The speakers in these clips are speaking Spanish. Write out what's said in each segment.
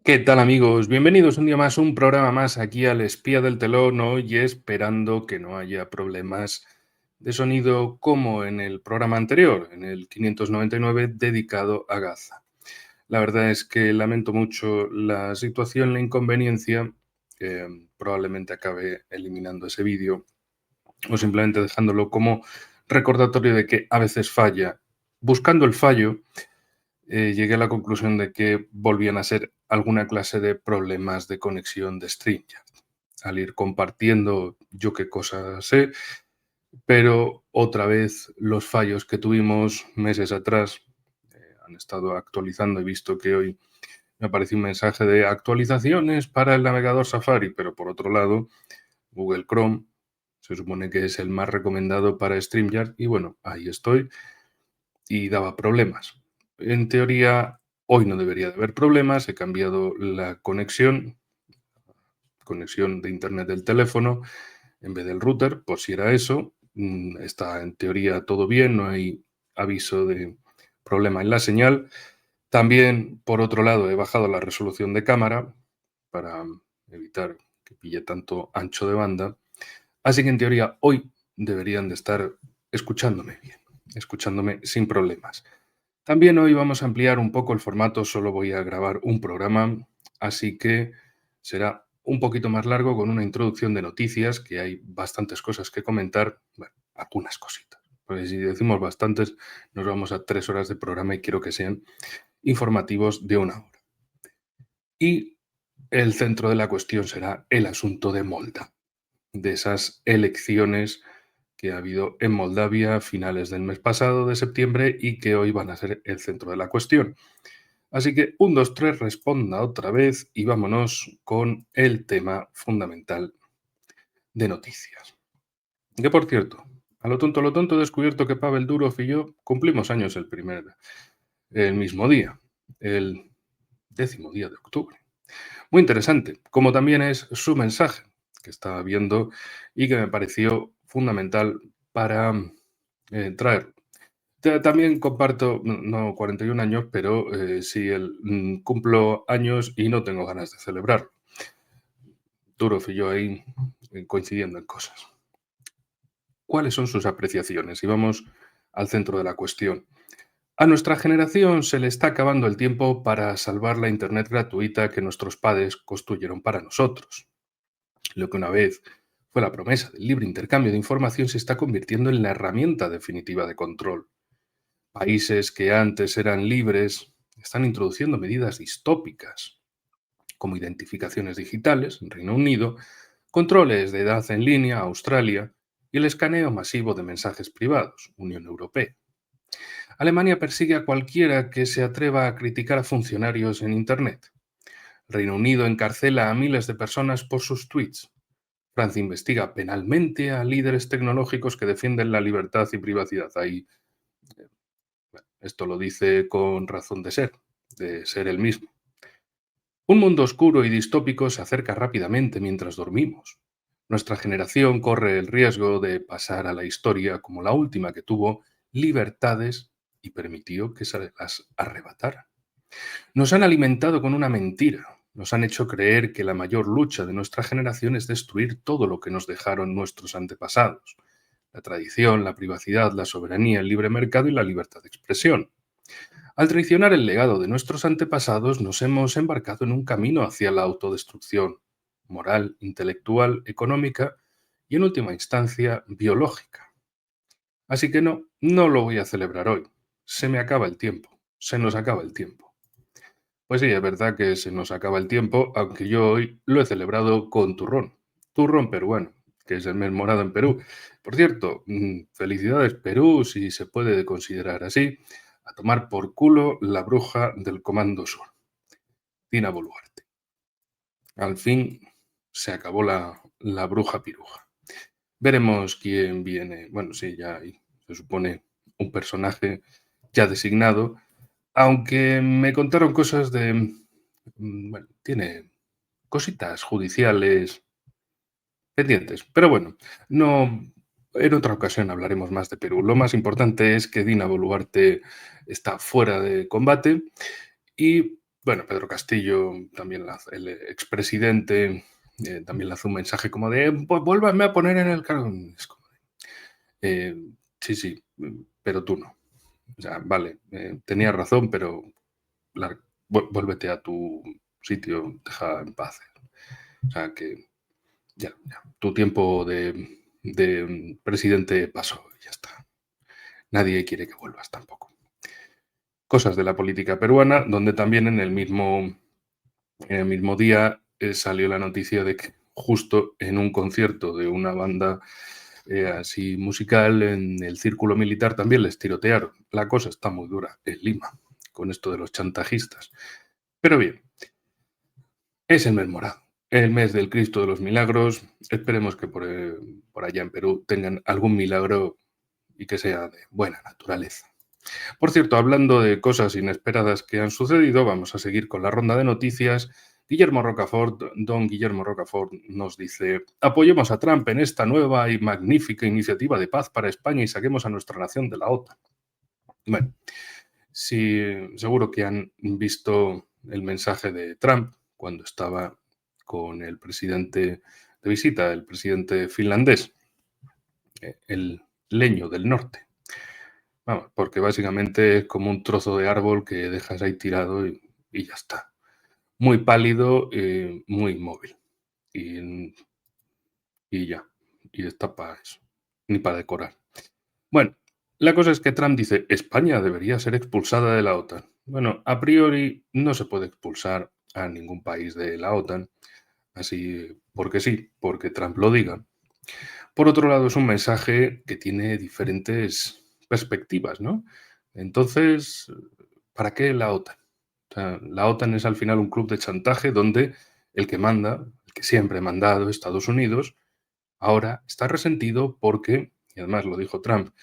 ¿Qué tal amigos? Bienvenidos un día más, un programa más aquí al Espía del Telón, hoy esperando que no haya problemas de sonido como en el programa anterior, en el 599 dedicado a Gaza. La verdad es que lamento mucho la situación, la inconveniencia, probablemente acabe eliminando ese vídeo o simplemente dejándolo como recordatorio de que a veces falla. Buscando el fallo, llegué a la conclusión de que volvían a ser alguna clase de problemas de conexión de StreamYard. Al ir compartiendo yo qué cosas sé, pero otra vez los fallos que tuvimos meses atrás han estado actualizando. He visto que hoy me apareció un mensaje de actualizaciones para el navegador Safari, pero por otro lado, Google Chrome se supone que es el más recomendado para StreamYard y bueno, ahí estoy y daba problemas. En teoría, hoy no debería de haber problemas. He cambiado la conexión de internet del teléfono en vez del router, por si era eso. Está en teoría todo bien, no hay aviso de problema en la señal. También, por otro lado, he bajado la resolución de cámara para evitar que pille tanto ancho de banda. Así que en teoría hoy deberían de estar escuchándome bien, escuchándome sin problemas. También hoy vamos a ampliar un poco el formato, solo voy a grabar un programa, así que será un poquito más largo con una introducción de noticias, que hay bastantes cosas que comentar, bueno, algunas cositas. Porque si decimos bastantes, nos vamos a 3 horas de programa y quiero que sean informativos de 1 hora. Y el centro de la cuestión será el asunto de Moldavia, de esas elecciones que ha habido en Moldavia a finales del mes pasado de septiembre y que hoy van a ser el centro de la cuestión. Así que 1, 2, 3, responda otra vez y vámonos con el tema fundamental de noticias. Que por cierto, a lo tonto he descubierto que Pavel Durov y yo cumplimos años el mismo día, el 10º día de octubre. Muy interesante, como también es su mensaje que estaba viendo y que me pareció fundamental para traerlo. También comparto, no 41 años, pero sí cumplo años y no tengo ganas de celebrar. Durov y yo ahí coincidiendo en cosas. ¿Cuáles son sus apreciaciones? Y vamos al centro de la cuestión. A nuestra generación se le está acabando el tiempo para salvar la Internet gratuita que nuestros padres construyeron para nosotros. Lo que una vez fue la promesa del libre intercambio de información se está convirtiendo en la herramienta definitiva de control. Países que antes eran libres están introduciendo medidas distópicas, como identificaciones digitales en Reino Unido, controles de edad en línea, Australia, y el escaneo masivo de mensajes privados, Unión Europea. Alemania persigue a cualquiera que se atreva a criticar a funcionarios en Internet. Reino Unido encarcela a miles de personas por sus tweets. Francia investiga penalmente a líderes tecnológicos que defienden la libertad y privacidad. Ahí, esto lo dice con razón de ser el mismo. Un mundo oscuro y distópico se acerca rápidamente mientras dormimos. Nuestra generación corre el riesgo de pasar a la historia como la última que tuvo libertades y permitió que se las arrebatara. Nos han alimentado con una mentira. Nos han hecho creer que la mayor lucha de nuestra generación es destruir todo lo que nos dejaron nuestros antepasados. La tradición, la privacidad, la soberanía, el libre mercado y la libertad de expresión. Al traicionar el legado de nuestros antepasados, nos hemos embarcado en un camino hacia la autodestrucción moral, intelectual, económica y, en última instancia, biológica. Así que no lo voy a celebrar hoy. Se me acaba el tiempo. Se nos acaba el tiempo. Pues sí, es verdad que se nos acaba el tiempo, aunque yo hoy lo he celebrado con turrón. Turrón peruano, que es el mes morado en Perú. Por cierto, felicidades Perú, si se puede considerar así, a tomar por culo la bruja del Comando Sur, Dina Boluarte. Al fin se acabó la bruja piruja. Veremos quién viene. Bueno, sí, ya hay, se supone, un personaje ya designado, aunque me contaron cosas de... Bueno, tiene cositas judiciales pendientes. Pero bueno, no, en otra ocasión hablaremos más de Perú. Lo más importante es que Dina Boluarte está fuera de combate y Bueno, Pedro Castillo, también el expresidente, también lanzó un mensaje como de, pues vuélvame a poner en el cargo. Es como, eh, sí, sí, pero tú no. O sea, vale, tenías razón, pero vuélvete a tu sitio, deja en paz. O sea, que ya, tu tiempo de presidente pasó, ya está. Nadie quiere que vuelvas tampoco. Cosas de la política peruana, donde también en el mismo día salió la noticia de que justo en un concierto de una banda así musical en el círculo militar también les tirotearon. La cosa está muy dura en Lima con esto de los chantajistas. Pero bien, es el mes morado, el mes del Cristo de los Milagros. Esperemos que por allá en Perú tengan algún milagro y que sea de buena naturaleza. Por cierto, hablando de cosas inesperadas que han sucedido, vamos a seguir con la ronda de noticias. Don Guillermo Rocafort nos dice, apoyemos a Trump en esta nueva y magnífica iniciativa de paz para España y saquemos a nuestra nación de la OTAN. Bueno, sí, seguro que han visto el mensaje de Trump cuando estaba con el presidente de visita, el presidente finlandés, el leño del norte. Vamos, porque básicamente es como un trozo de árbol que dejas ahí tirado y ya está. Muy pálido, muy inmóvil. Y, y ya. Y está para eso. Ni para decorar. Bueno, la cosa es que Trump dice, España debería ser expulsada de la OTAN. Bueno, a priori no se puede expulsar a ningún país de la OTAN, así porque sí, porque Trump lo diga. Por otro lado, es un mensaje que tiene diferentes perspectivas, ¿no? Entonces, ¿para qué la OTAN? O sea, la OTAN es al final un club de chantaje donde el que manda, el que siempre ha mandado, Estados Unidos, ahora está resentido porque, y además lo dijo Trump,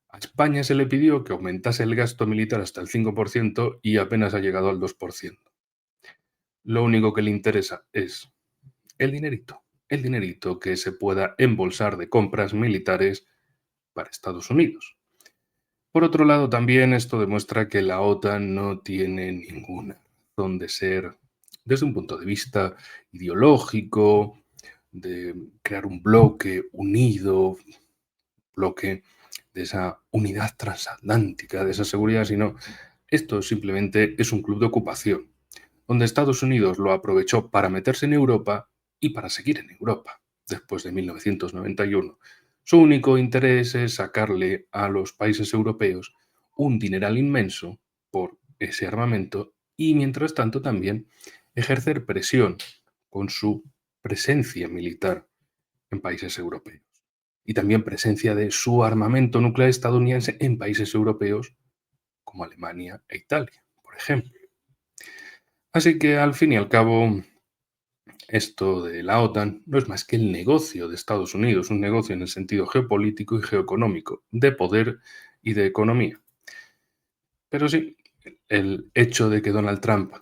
a España se le pidió que aumentase el gasto militar hasta el 5% y apenas ha llegado al 2%. Lo único que le interesa es el dinerito que se pueda embolsar de compras militares para Estados Unidos. Por otro lado, también esto demuestra que la OTAN no tiene ninguna razón de ser desde un punto de vista ideológico, de crear un bloque unido, bloque de esa unidad transatlántica, de esa seguridad, sino esto simplemente es un club de ocupación, donde Estados Unidos lo aprovechó para meterse en Europa y para seguir en Europa después de 1991. Su único interés es sacarle a los países europeos un dineral inmenso por ese armamento y, mientras tanto, también ejercer presión con su presencia militar en países europeos. Y también presencia de su armamento nuclear estadounidense en países europeos como Alemania e Italia, por ejemplo. Así que, al fin y al cabo, esto de la OTAN no es más que el negocio de Estados Unidos, un negocio en el sentido geopolítico y geoeconómico, de poder y de economía. Pero sí, el hecho de que Donald Trump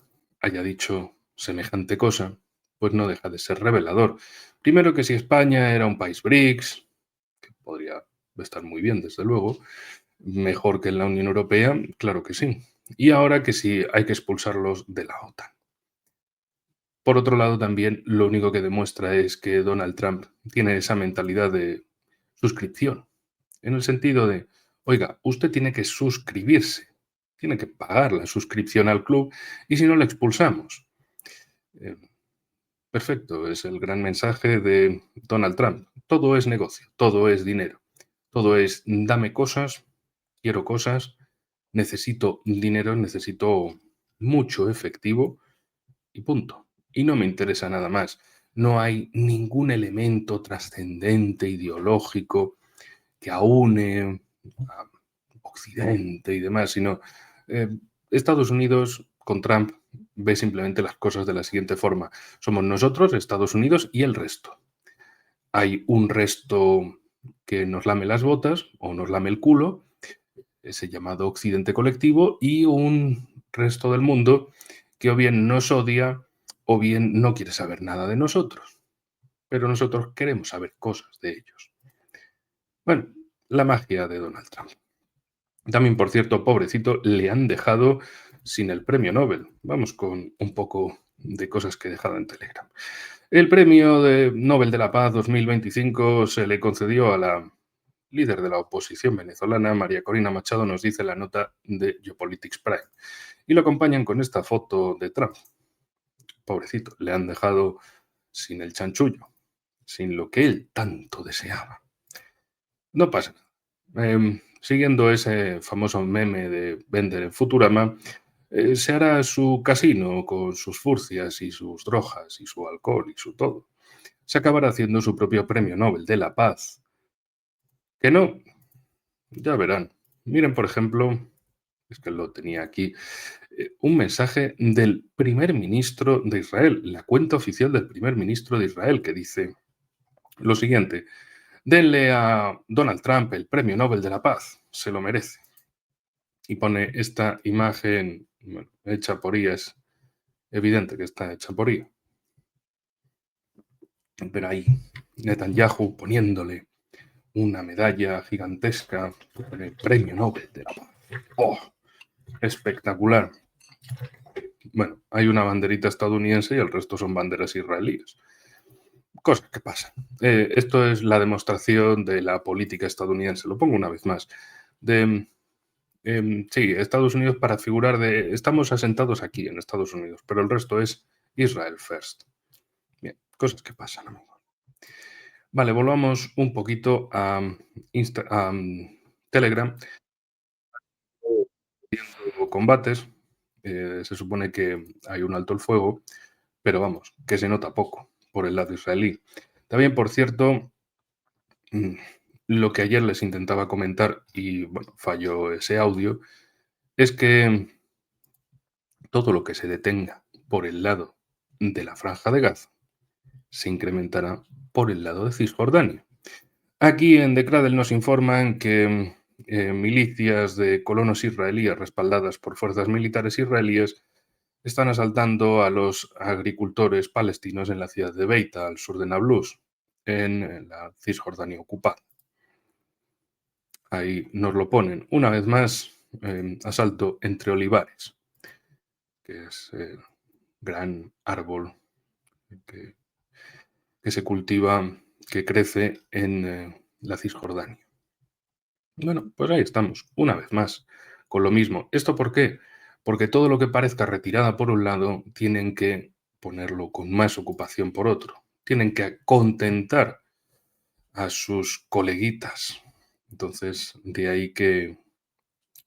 haya dicho semejante cosa, pues no deja de ser revelador. Primero, que si España era un país BRICS, que podría estar muy bien, desde luego, mejor que en la Unión Europea, claro que sí. Y ahora que sí hay que expulsarlos de la OTAN. Por otro lado, también lo único que demuestra es que Donald Trump tiene esa mentalidad de suscripción, en el sentido de, oiga, usted tiene que suscribirse, tiene que pagar la suscripción al club y si no le expulsamos. Eh, Perfecto, es el gran mensaje de Donald Trump. Todo es negocio, todo es dinero, todo es dame cosas, quiero cosas, necesito dinero, necesito mucho efectivo y punto. Y no me interesa nada más. No hay ningún elemento trascendente, ideológico, que aúne a Occidente y demás, sino eh, Estados Unidos con Trump ve simplemente las cosas de la siguiente forma. Somos nosotros, Estados Unidos y el resto. Hay un resto que nos lame las botas o nos lame el culo, ese llamado Occidente colectivo, y un resto del mundo que o bien nos odia o bien no quiere saber nada de nosotros. Pero nosotros queremos saber cosas de ellos. Bueno, la magia de Donald Trump. También, por cierto, pobrecito, le han dejado sin el premio Nobel. Vamos con un poco de cosas que he dejado en Telegram. El premio Nobel de la Paz 2025 se le concedió a la líder de la oposición venezolana, María Corina Machado, nos dice la nota de Geopolitics Prime. Y lo acompañan con esta foto de Trump. Pobrecito, le han dejado sin el chanchullo, sin lo que él tanto deseaba. No pasa nada. Siguiendo ese famoso meme de Bender en Futurama, se hará su casino con sus furcias y sus drogas y su alcohol y su todo. Se acabará haciendo su propio premio Nobel de la Paz. Que no, ya verán. Miren, por ejemplo, es que lo tenía aquí, un mensaje del primer ministro de Israel, la cuenta oficial del primer ministro de Israel, que dice lo siguiente: denle a Donald Trump el premio Nobel de la Paz, se lo merece. Y pone esta imagen, bueno, hecha por IA, es evidente que está hecha por IA. Pero ahí, Netanyahu poniéndole una medalla gigantesca con el premio Nobel de la Paz. ¡Oh! Espectacular. Bueno, hay una banderita estadounidense y el resto son banderas israelíes. Cosas que pasan. Esto es la demostración de la política estadounidense. Lo pongo una vez más. Sí, Estados Unidos para figurar de... Estamos asentados aquí en Estados Unidos, pero el resto es Israel first. Bien, cosas que pasan, amigo. Vale, volvamos un poquito a Telegram. Viendo combates, se supone que hay un alto el fuego, pero vamos, que se nota poco por el lado israelí. También, por cierto, lo que ayer les intentaba comentar y bueno, falló ese audio, es que todo lo que se detenga por el lado de la Franja de Gaza se incrementará por el lado de Cisjordania. Aquí en The Cradle nos informan que milicias de colonos israelíes respaldadas por fuerzas militares israelíes están asaltando a los agricultores palestinos en la ciudad de Beita, al sur de Nablus, en la Cisjordania ocupada. Ahí nos lo ponen. Una vez más, asalto entre olivares, que es el gran árbol que se cultiva, que crece en la Cisjordania. Bueno, pues ahí estamos, una vez más, con lo mismo. ¿Esto por qué? Porque todo lo que parezca retirada por un lado, tienen que ponerlo con más ocupación por otro. Tienen que contentar a sus coleguitas. Entonces, de ahí que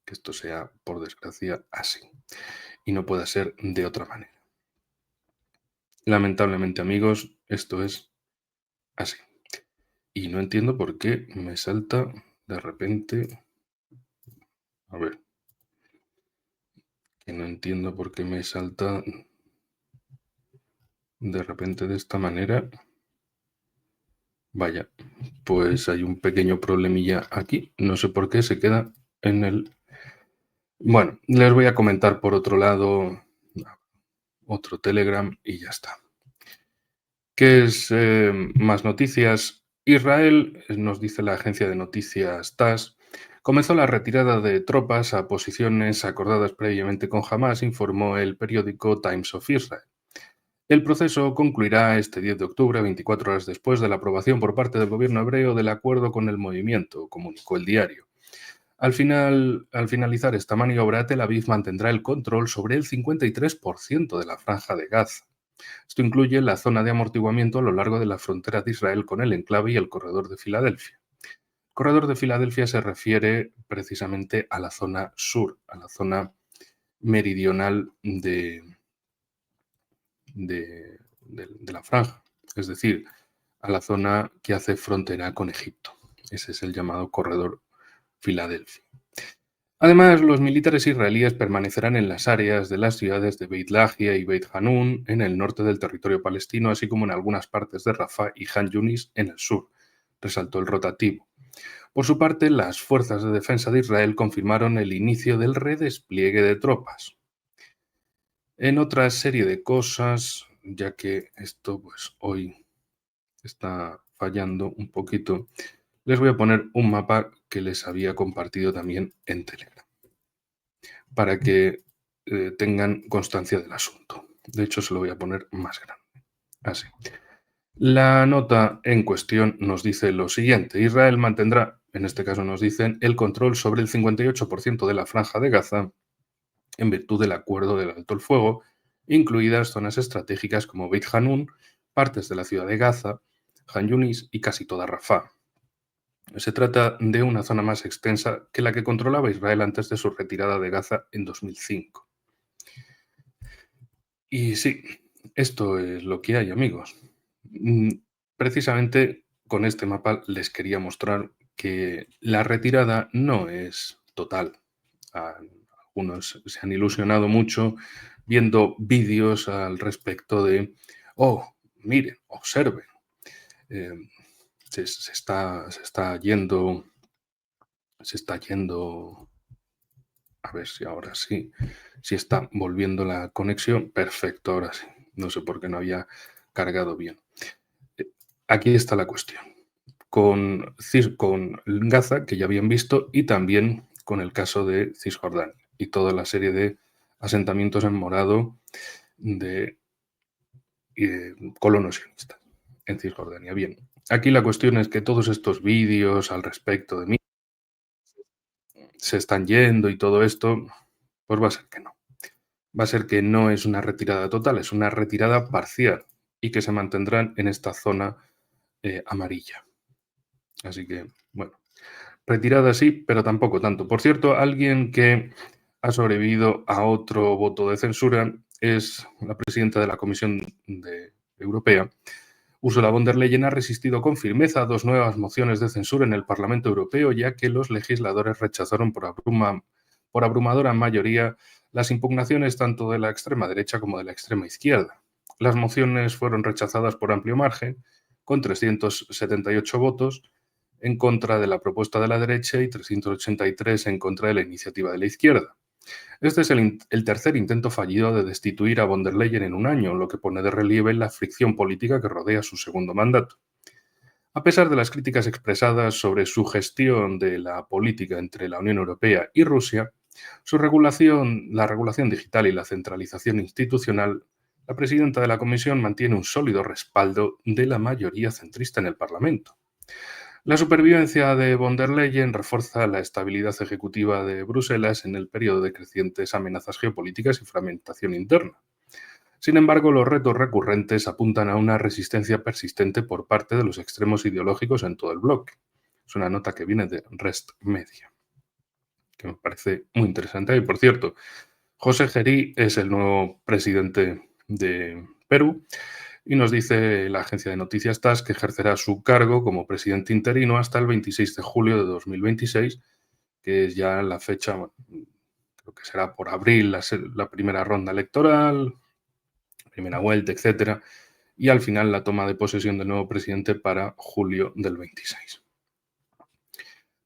esto sea, por desgracia, así. Y no pueda ser de otra manera. Lamentablemente, amigos, esto es así. Y no entiendo por qué me salta de repente... A ver. Que no entiendo por qué me salta de repente de esta manera. Vaya, pues hay un pequeño problemilla aquí. No sé por qué se queda en el... Bueno, les voy a comentar por otro lado otro Telegram y ya está. ¿Qué es más noticias? Israel, nos dice la agencia de noticias TASS, comenzó la retirada de tropas a posiciones acordadas previamente con Hamas, informó el periódico Times of Israel. El proceso concluirá este 10 de octubre, 24 horas después de la aprobación por parte del gobierno hebreo del acuerdo con el movimiento, comunicó el diario. Al finalizar esta maniobra, Tel Aviv mantendrá el control sobre el 53% de la franja de Gaza. Esto incluye la zona de amortiguamiento a lo largo de la frontera de Israel con el enclave y el corredor de Filadelfia. El corredor de Filadelfia se refiere precisamente a la zona sur, a la zona meridional de la franja, es decir, a la zona que hace frontera con Egipto. Ese es el llamado corredor Filadelfia. Además, los militares israelíes permanecerán en las áreas de las ciudades de Beit Lahia y Beit Hanun en el norte del territorio palestino, así como en algunas partes de Rafah y Han Yunis en el sur, resaltó el rotativo. Por su parte, las fuerzas de defensa de Israel confirmaron el inicio del redespliegue de tropas. En otra serie de cosas, ya que esto pues hoy está fallando un poquito, les voy a poner un mapa que les había compartido también en Telegram, para que tengan constancia del asunto. De hecho, se lo voy a poner más grande. Así. La nota en cuestión nos dice lo siguiente: Israel mantendrá, en este caso nos dicen, el control sobre el 58% de la franja de Gaza en virtud del acuerdo del alto el fuego, incluidas zonas estratégicas como Beit Hanun, partes de la ciudad de Gaza, Han Yunis y casi toda Rafah. Se trata de una zona más extensa que la que controlaba Israel antes de su retirada de Gaza en 2005. Y sí, esto es lo que hay, amigos. Precisamente con este mapa les quería mostrar que la retirada no es total. Algunos se han ilusionado mucho viendo vídeos al respecto de, oh, miren, observen, eh, se está yendo, a ver si ahora sí, si está volviendo la conexión. Perfecto, ahora sí. No sé por qué no había cargado bien. Aquí está la cuestión. Con Gaza, que ya habían visto, y también con el caso de Cisjordania y toda la serie de asentamientos en morado de colonos sionistas en Cisjordania. Bien, aquí la cuestión es que todos estos vídeos al respecto de mí se están yendo y todo esto, pues va a ser que no. Va a ser que no es una retirada total, es una retirada parcial y que se mantendrán en esta zona amarilla. Así que, bueno, retirada sí, pero tampoco tanto. Por cierto, alguien que ha sobrevivido a otro voto de censura es la presidenta de la Comisión Europea. Ursula von der Leyen ha resistido con firmeza dos nuevas mociones de censura en el Parlamento Europeo, ya que los legisladores rechazaron por abrumadora mayoría las impugnaciones tanto de la extrema derecha como de la extrema izquierda. Las mociones fueron rechazadas por amplio margen, con 378 votos en contra de la propuesta de la derecha y 383 en contra de la iniciativa de la izquierda. Este es el tercer intento fallido de destituir a von der Leyen en un año, lo que pone de relieve la fricción política que rodea su segundo mandato. A pesar de las críticas expresadas sobre su gestión de la política entre la Unión Europea y Rusia, la regulación digital y la centralización institucional, la presidenta de la Comisión mantiene un sólido respaldo de la mayoría centrista en el Parlamento. La supervivencia de von der Leyen refuerza la estabilidad ejecutiva de Bruselas en el periodo de crecientes amenazas geopolíticas y fragmentación interna. Sin embargo, los retos recurrentes apuntan a una resistencia persistente por parte de los extremos ideológicos en todo el bloque. Es una nota que viene de Rest Media, que me parece muy interesante. Y por cierto, José Gerí es el nuevo presidente de Perú y nos dice la agencia de noticias TASS que ejercerá su cargo como presidente interino hasta el 26 de julio de 2026, que es ya la fecha, bueno, creo que será por abril la primera ronda electoral, primera vuelta, etcétera, y al final la toma de posesión del nuevo presidente para julio del 26.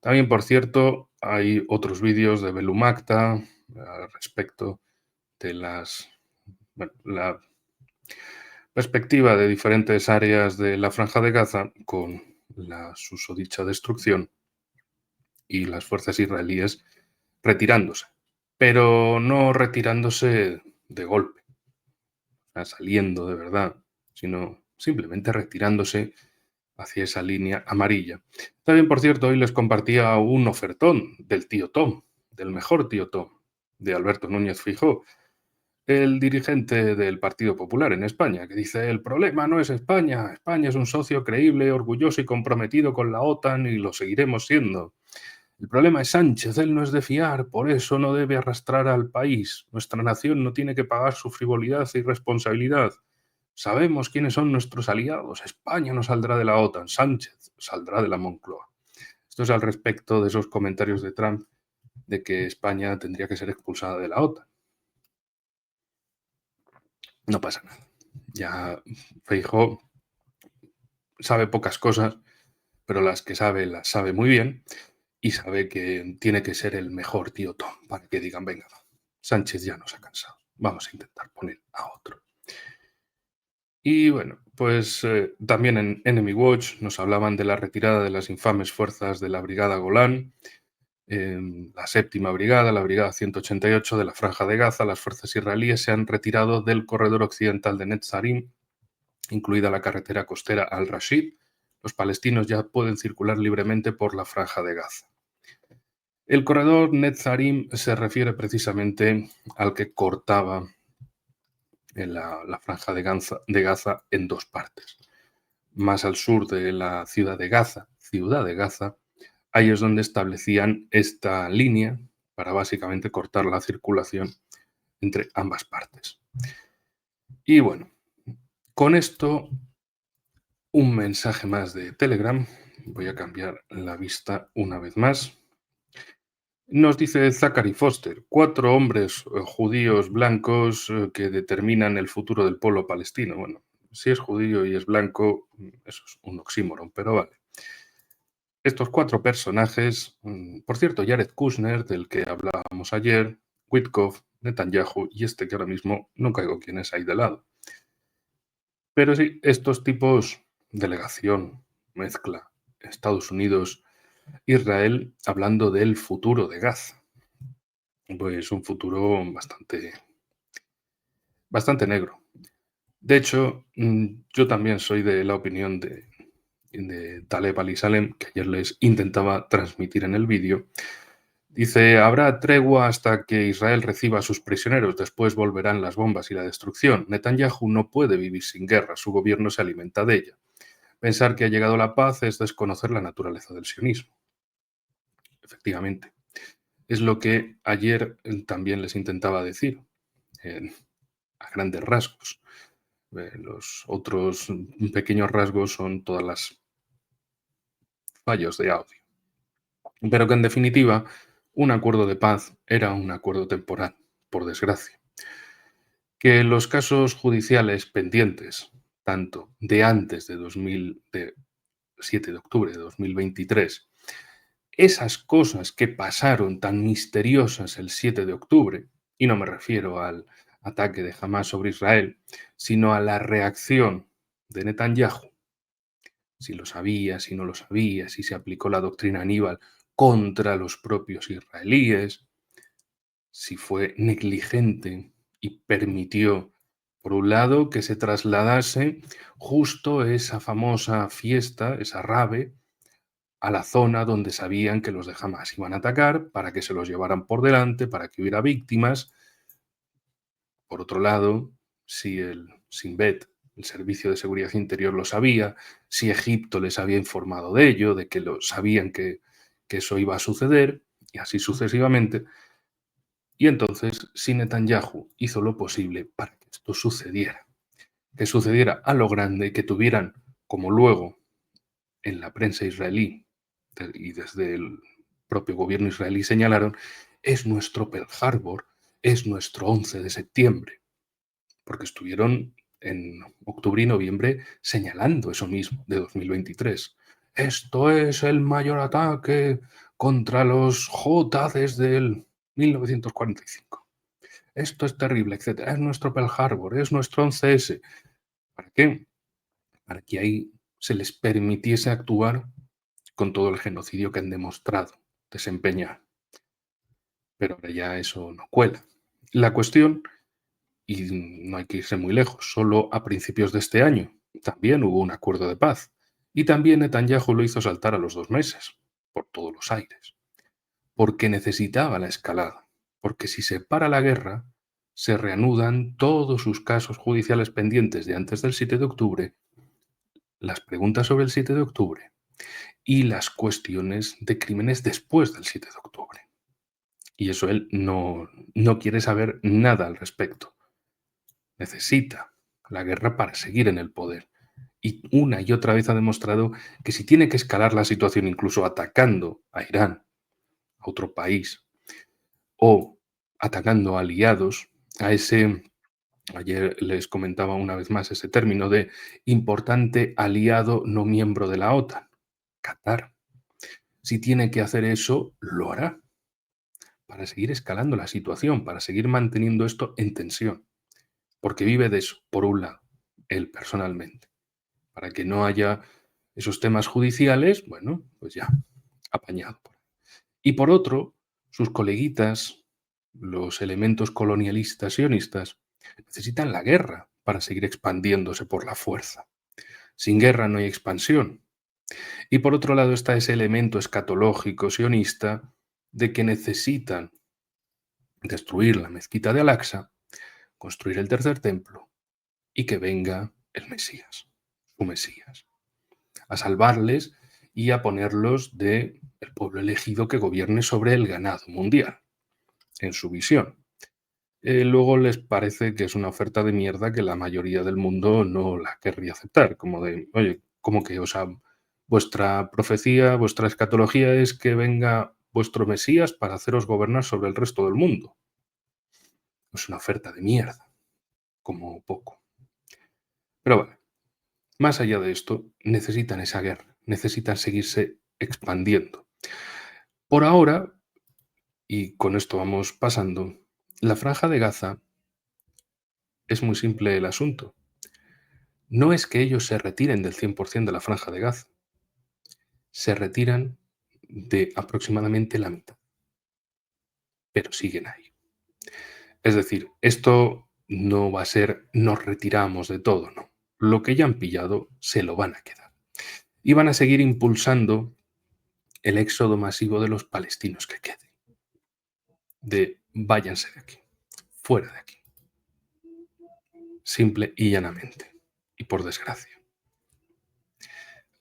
También, por cierto, hay otros vídeos de Belumacta al respecto de la perspectiva de diferentes áreas de la Franja de Gaza con la susodicha destrucción y las fuerzas israelíes retirándose, pero no retirándose de golpe, saliendo de verdad, sino simplemente retirándose hacia esa línea amarilla. También, por cierto, hoy les compartía un ofertón del tío Tom, del mejor tío Tom, de Alberto Núñez Feijóo, el dirigente del Partido Popular en España, que dice: el problema no es España, España es un socio creíble, orgulloso y comprometido con la OTAN y lo seguiremos siendo. El problema es Sánchez, él no es de fiar, por eso no debe arrastrar al país. Nuestra nación no tiene que pagar su frivolidad y responsabilidad. Sabemos quiénes son nuestros aliados. España no saldrá de la OTAN, Sánchez saldrá de la Moncloa. Esto es al respecto de esos comentarios de Trump de que España tendría que ser expulsada de la OTAN. No pasa nada. Ya Feijóo sabe pocas cosas, pero las que sabe las sabe muy bien y sabe que tiene que ser el mejor tío Tom para que digan: venga, Sánchez ya nos ha cansado, vamos a intentar poner a otro. Y bueno, pues también en Enemy Watch nos hablaban de la retirada de las infames fuerzas de la Brigada Golán, la séptima brigada, la brigada 188 de la Franja de Gaza, las fuerzas israelíes se han retirado del corredor occidental de Netzarim, incluida la carretera costera Al-Rashid. Los palestinos ya pueden circular libremente por la Franja de Gaza. El corredor Netzarim se refiere precisamente al que cortaba la Franja de Gaza en dos partes. Más al sur de la ciudad de Gaza, ahí es donde establecían esta línea para básicamente cortar la circulación entre ambas partes. Y bueno, con esto, un mensaje más de Telegram. Voy a cambiar la vista una vez más. Nos dice Zachary Foster, 4 hombres judíos blancos que determinan el futuro del pueblo palestino. Bueno, si es judío y es blanco, eso es un oxímoron, pero vale. Estos 4 personajes, por cierto, Jared Kushner, del que hablábamos ayer, Witkoff, Netanyahu y este que ahora mismo no caigo quién es ahí de lado. Pero sí, estos tipos, delegación, mezcla, Estados Unidos, Israel, hablando del futuro de Gaza. Pues un futuro bastante negro. De hecho, yo también soy de la opinión de Taleb Ali-Salem, que ayer les intentaba transmitir en el vídeo. Dice, habrá tregua hasta que Israel reciba a sus prisioneros, después volverán las bombas y la destrucción. Netanyahu no puede vivir sin guerra, su gobierno se alimenta de ella. Pensar que ha llegado la paz es desconocer la naturaleza del sionismo. Efectivamente, es lo que ayer también les intentaba decir, a grandes rasgos. Los otros pequeños rasgos son todas las fallos de audio. Pero que en definitiva, un acuerdo de paz era un acuerdo temporal, por desgracia. Que los casos judiciales pendientes, tanto de antes de 7 de octubre de 2023, esas cosas que pasaron tan misteriosas el 7 de octubre, y no me refiero al ataque de Hamás sobre Israel, sino a la reacción de Netanyahu, si lo sabía, si no lo sabía, si se aplicó la doctrina Aníbal contra los propios israelíes, si fue negligente y permitió, por un lado, que se trasladase justo esa famosa fiesta, esa rave, a la zona donde sabían que los de Hamás iban a atacar, para que se los llevaran por delante, para que hubiera víctimas. Por otro lado, si el Shin Bet, el Servicio de Seguridad Interior, lo sabía, si Egipto les había informado de ello, de que lo sabían que eso iba a suceder, y así sucesivamente. Y entonces, si Netanyahu hizo lo posible para que esto sucediera, que sucediera a lo grande, que tuvieran, como luego en la prensa israelí y desde el propio gobierno israelí señalaron, es nuestro Pearl Harbor, es nuestro 11 de septiembre, porque estuvieron en octubre y noviembre señalando eso mismo de 2023. Esto es el mayor ataque contra los J desde el 1945. Esto es terrible, etc. Es nuestro Pearl Harbor, es nuestro 11S. ¿Para qué? Para que ahí se les permitiese actuar con todo el genocidio que han demostrado desempeñar. Pero ahora ya eso no cuela. La cuestión, y no hay que irse muy lejos, solo a principios de este año también hubo un acuerdo de paz. Y también Netanyahu lo hizo saltar a los 2 meses, por todos los aires. Porque necesitaba la escalada. Porque si se para la guerra, se reanudan todos sus casos judiciales pendientes de antes del 7 de octubre, las preguntas sobre el 7 de octubre y las cuestiones de crímenes después del 7 de octubre. Y eso él no quiere saber nada al respecto. Necesita la guerra para seguir en el poder. Y una y otra vez ha demostrado que si tiene que escalar la situación incluso atacando a Irán, a otro país, o atacando a aliados, a ese, ayer les comentaba una vez más ese término de importante aliado no miembro de la OTAN, Qatar. Si tiene que hacer eso, lo hará para seguir escalando la situación, para seguir manteniendo esto en tensión, porque vive de eso, por un lado, él personalmente, para que no haya esos temas judiciales, bueno, pues ya, apañado. Y por otro, sus coleguitas, los elementos colonialistas sionistas, necesitan la guerra para seguir expandiéndose por la fuerza. Sin guerra no hay expansión. Y por otro lado está ese elemento escatológico sionista de que necesitan destruir la mezquita de Al-Aqsa, construir el tercer templo y que venga el Mesías, su Mesías, a salvarles y a ponerlos de el pueblo elegido que gobierne sobre el ganado mundial, en su visión. Luego les parece que es una oferta de mierda que la mayoría del mundo no la querría aceptar, como de, oye, como que, o sea, vuestra profecía, vuestra escatología es que venga vuestro Mesías para haceros gobernar sobre el resto del mundo. Es una oferta de mierda, como poco. Pero bueno, más allá de esto, necesitan esa guerra, necesitan seguirse expandiendo. Por ahora, y con esto vamos pasando, la Franja de Gaza es muy simple el asunto. No es que ellos se retiren del 100% de la Franja de Gaza, se retiran de aproximadamente la mitad, pero siguen ahí. Es decir, esto no va a ser nos retiramos de todo, no. Lo que ya han pillado se lo van a quedar. Y van a seguir impulsando el éxodo masivo de los palestinos que queden. De váyanse de aquí, fuera de aquí. Simple y llanamente. Y por desgracia.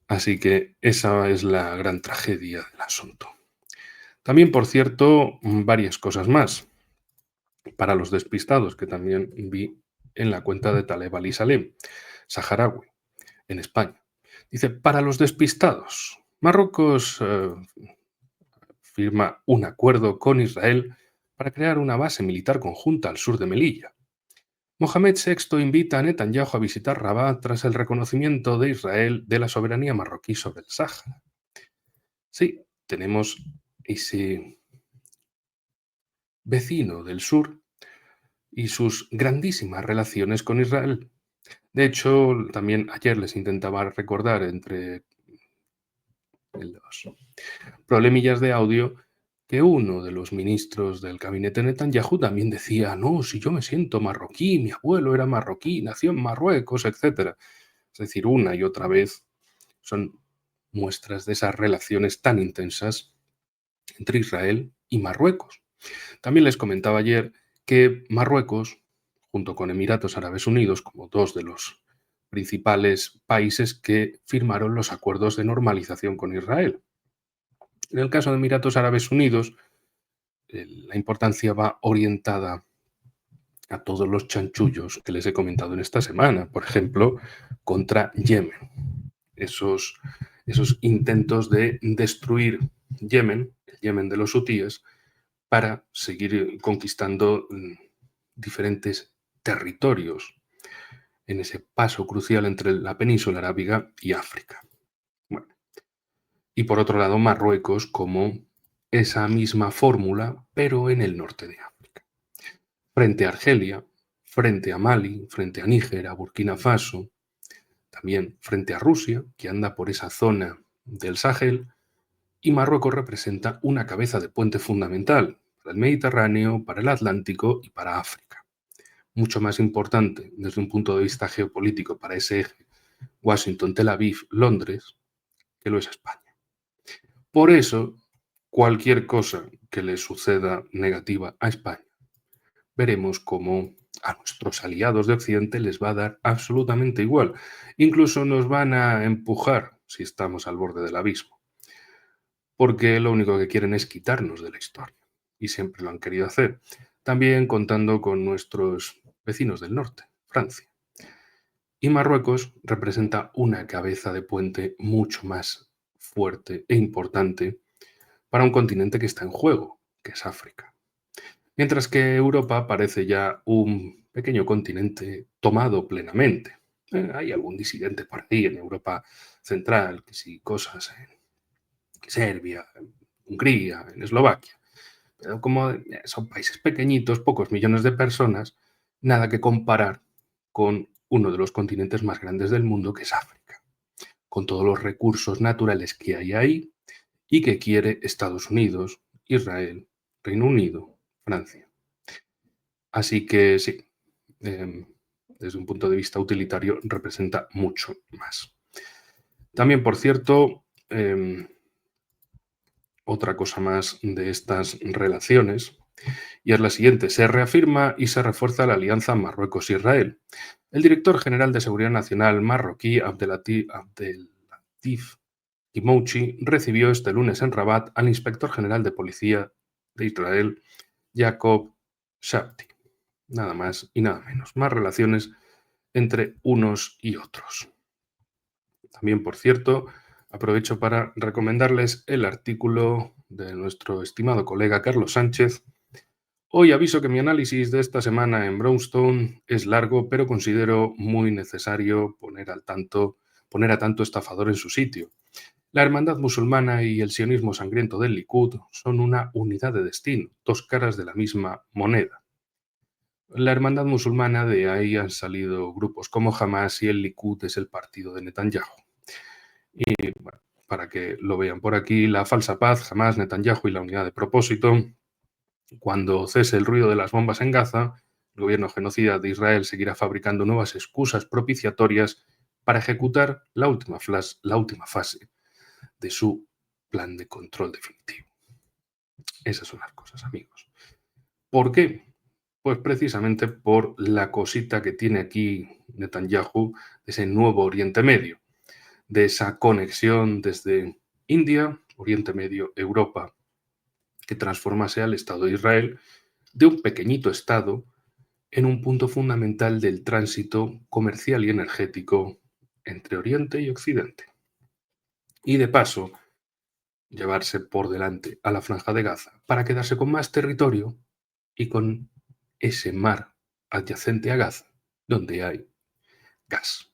Así que esa es la gran tragedia del asunto. También, por cierto, varias cosas más. Para los despistados, que también vi en la cuenta de Taleb Ali Salem, saharaui, en España. Dice, para los despistados, Marruecos firma un acuerdo con Israel para crear una base militar conjunta al sur de Melilla. Mohamed VI invita a Netanyahu a visitar Rabat tras el reconocimiento de Israel de la soberanía marroquí sobre el Sáhara. Sí, tenemos ese vecino del sur y sus grandísimas relaciones con Israel. De hecho, también ayer les intentaba recordar entre los problemillas de audio que uno de los ministros del gabinete Netanyahu también decía, no, si yo me siento marroquí, mi abuelo era marroquí, nació en Marruecos, etc. Es decir, una y otra vez son muestras de esas relaciones tan intensas entre Israel y Marruecos. También les comentaba ayer que Marruecos, junto con Emiratos Árabes Unidos, como dos de los principales países que firmaron los acuerdos de normalización con Israel. En el caso de Emiratos Árabes Unidos, la importancia va orientada a todos los chanchullos que les he comentado en esta semana, por ejemplo, contra Yemen. Esos intentos de destruir Yemen, el Yemen de los hutíes, para seguir conquistando diferentes territorios en ese paso crucial entre la península arábiga y África. Bueno, y por otro lado, Marruecos como esa misma fórmula, pero en el norte de África. Frente a Argelia, frente a Mali, frente a Níger, a Burkina Faso, también frente a Rusia, que anda por esa zona del Sahel, y Marruecos representa una cabeza de puente fundamental para el Mediterráneo, para el Atlántico y para África. Mucho más importante desde un punto de vista geopolítico para ese eje Washington, Tel Aviv, Londres, que lo es España. Por eso, cualquier cosa que le suceda negativa a España, veremos cómo a nuestros aliados de Occidente les va a dar absolutamente igual. Incluso nos van a empujar si estamos al borde del abismo. Porque lo único que quieren es quitarnos de la historia. Y siempre lo han querido hacer. También contando con nuestros vecinos del norte, Francia. Y Marruecos representa una cabeza de puente mucho más fuerte e importante para un continente que está en juego, que es África. Mientras que Europa parece ya un pequeño continente tomado plenamente. Hay algún disidente por ahí en Europa Central, que sí, cosas en Serbia, en Hungría, en Eslovaquia. Pero como son países pequeñitos, pocos millones de personas, nada que comparar con uno de los continentes más grandes del mundo, que es África, con todos los recursos naturales que hay ahí y que quiere Estados Unidos Israel, Reino Unido, Francia. Así que sí, desde un punto de vista utilitario representa mucho más. También, por cierto, otra cosa más de estas relaciones, y es la siguiente: se reafirma y se refuerza la alianza Marruecos-Israel. El director general de Seguridad Nacional marroquí, Abdelatif Timouchi, recibió este lunes en Rabat al inspector general de policía de Israel, Jacob Shabti. Nada más y nada menos. Más relaciones entre unos y otros. También, por cierto, aprovecho para recomendarles el artículo de nuestro estimado colega Carlos Sánchez. Hoy aviso que mi análisis de esta semana en Brownstone es largo, pero considero muy necesario poner a tanto estafador en su sitio. La hermandad musulmana y el sionismo sangriento del Likud son una unidad de destino, dos caras de la misma moneda. La hermandad musulmana, de ahí han salido grupos como Hamas, y el Likud es el partido de Netanyahu. Y bueno, para que lo vean por aquí, la falsa paz, Hamas, Netanyahu y la unidad de propósito. Cuando cese el ruido de las bombas en Gaza, el gobierno genocida de Israel seguirá fabricando nuevas excusas propiciatorias para ejecutar la última fase de su plan de control definitivo. Esas son las cosas, amigos. ¿Por qué? Pues precisamente por la cosita que tiene aquí Netanyahu de ese nuevo Oriente Medio, de esa conexión desde India, Oriente Medio, Europa, que transformase al Estado de Israel de un pequeñito Estado en un punto fundamental del tránsito comercial y energético entre Oriente y Occidente. Y de paso, llevarse por delante a la Franja de Gaza para quedarse con más territorio y con ese mar adyacente a Gaza, donde hay gas.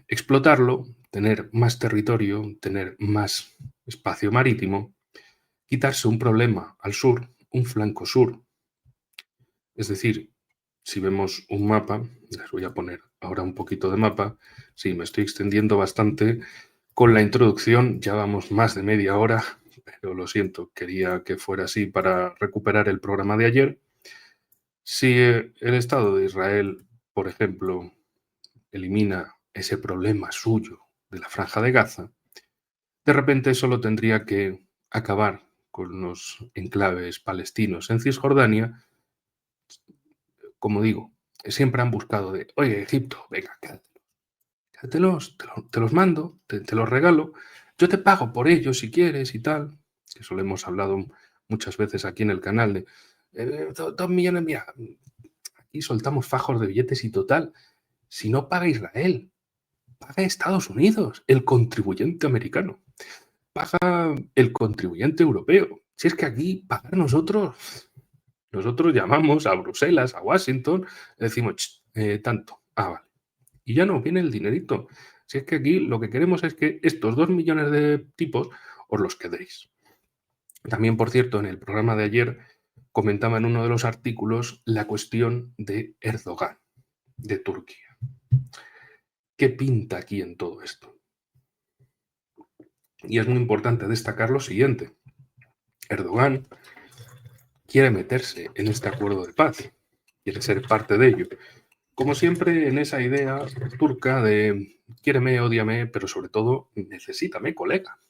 Explotarlo, tener más territorio, tener más espacio marítimo, quitarse un problema al sur, un flanco sur. Es decir, si vemos un mapa, les voy a poner ahora un poquito de mapa. Sí, me estoy extendiendo bastante con la introducción, ya vamos más de media hora, pero lo siento, quería que fuera así para recuperar el programa de ayer. Si el Estado de Israel, por ejemplo, elimina ese problema suyo de la Franja de Gaza, de repente solo tendría que acabar con los enclaves palestinos en Cisjordania. Como digo, siempre han buscado de, oye, Egipto, venga, quédatelos, te los mando, te los regalo, yo te pago por ellos si quieres y tal. Eso lo hemos hablado muchas veces aquí en el canal de 2 millones, mira, aquí soltamos fajos de billetes y total, si no paga Israel, paga Estados Unidos, el contribuyente americano, paga el contribuyente europeo. Si es que aquí pagar nosotros llamamos a Bruselas, a Washington, decimos, tanto, vale. Y ya no, viene el dinerito. Si es que aquí lo que queremos es que estos 2 millones de tipos os los quedéis. También, por cierto, en el programa de ayer comentaba en uno de los artículos la cuestión de Erdogan, de Turquía. ¿Qué pinta aquí en todo esto? Y es muy importante destacar lo siguiente. Erdogan quiere meterse en este acuerdo de paz, quiere ser parte de ello. Como siempre, en esa idea turca de quiéreme, ódiame, pero sobre todo, necesítame, colega.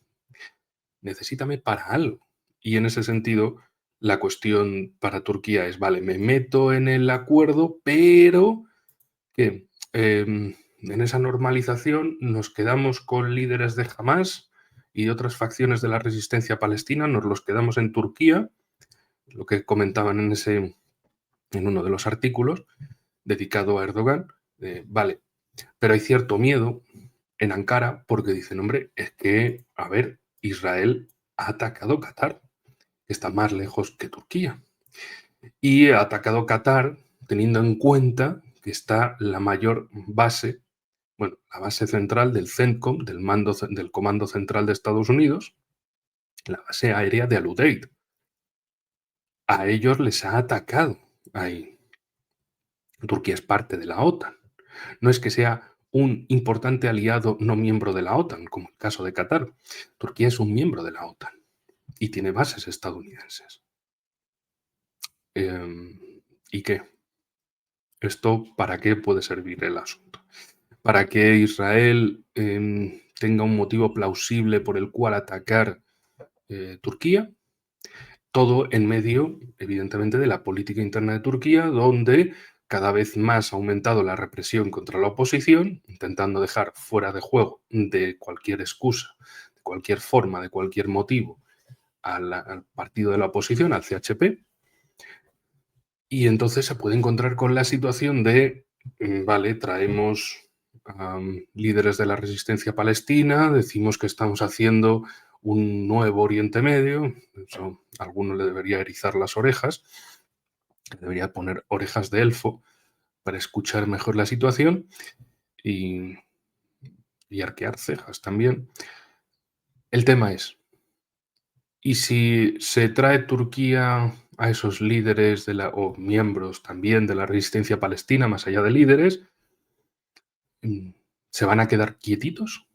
Necesítame para algo. Y en ese sentido, la cuestión para Turquía es, vale, me meto en el acuerdo, pero que en esa normalización nos quedamos con líderes de Hamas y de otras facciones de la resistencia palestina, nos los quedamos en Turquía, lo que comentaban en uno de los artículos dedicado a Erdogan, vale, pero hay cierto miedo en Ankara porque dicen, hombre, es que, a ver, Israel ha atacado Qatar, que está más lejos que Turquía, y ha atacado Qatar teniendo en cuenta que está la mayor base, bueno, la base central del CENTCOM, del Comando Central de Estados Unidos, la base aérea de Al-Udeid. A ellos les ha atacado ahí. Turquía es parte de la OTAN. No es que sea un importante aliado no miembro de la OTAN, como el caso de Qatar. Turquía es un miembro de la OTAN. y tiene bases estadounidenses. Em, ¿Y qué? ¿Esto para qué puede servir el asunto? Para que Israel tenga un motivo plausible por el cual atacar Turquía, todo en medio, evidentemente, de la política interna de Turquía, donde cada vez más ha aumentado la represión contra la oposición, intentando dejar fuera de juego de cualquier excusa, de cualquier forma, de cualquier motivo al partido de la oposición, al CHP, y entonces se puede encontrar con la situación de, vale, traemos líderes de la resistencia palestina, decimos que estamos haciendo un nuevo Oriente Medio, eso a alguno le debería erizar las orejas, debería poner orejas de elfo para escuchar mejor la situación y, y arquear cejas también. El tema es, ¿y si se trae Turquía a esos líderes o miembros también de la resistencia palestina, más allá de líderes, se van a quedar quietitos?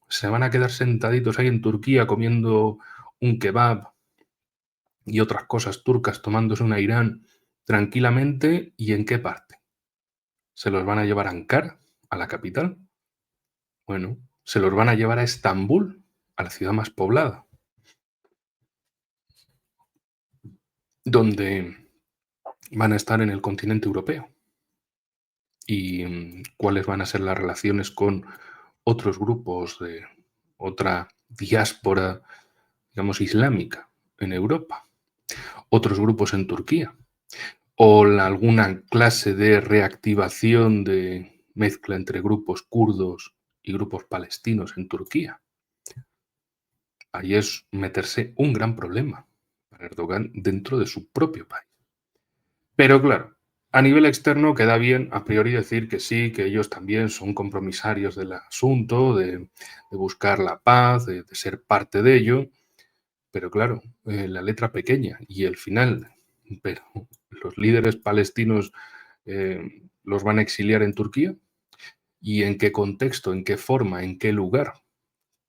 ¿Se van a quedar sentaditos ahí en Turquía comiendo un kebab y otras cosas turcas, tomándose una Irán tranquilamente? ¿Y en qué parte? ¿Se los van a llevar a Ankara, a la capital? Bueno, se los van a llevar a Estambul, a la ciudad más poblada, donde van a estar en el continente europeo. ¿Y cuáles van a ser las relaciones con otros grupos de otra diáspora, digamos, islámica en Europa? Otros grupos en Turquía. O alguna clase de reactivación de mezcla entre grupos kurdos y grupos palestinos en Turquía. Ahí es meterse un gran problema para Erdogan dentro de su propio país. Pero claro, a nivel externo queda bien a priori decir que sí, que ellos también son compromisarios del asunto, de buscar la paz, de ser parte de ello, pero claro, la letra pequeña y el final, pero los líderes palestinos los van a exiliar en Turquía. ¿Y en qué contexto, en qué forma, en qué lugar,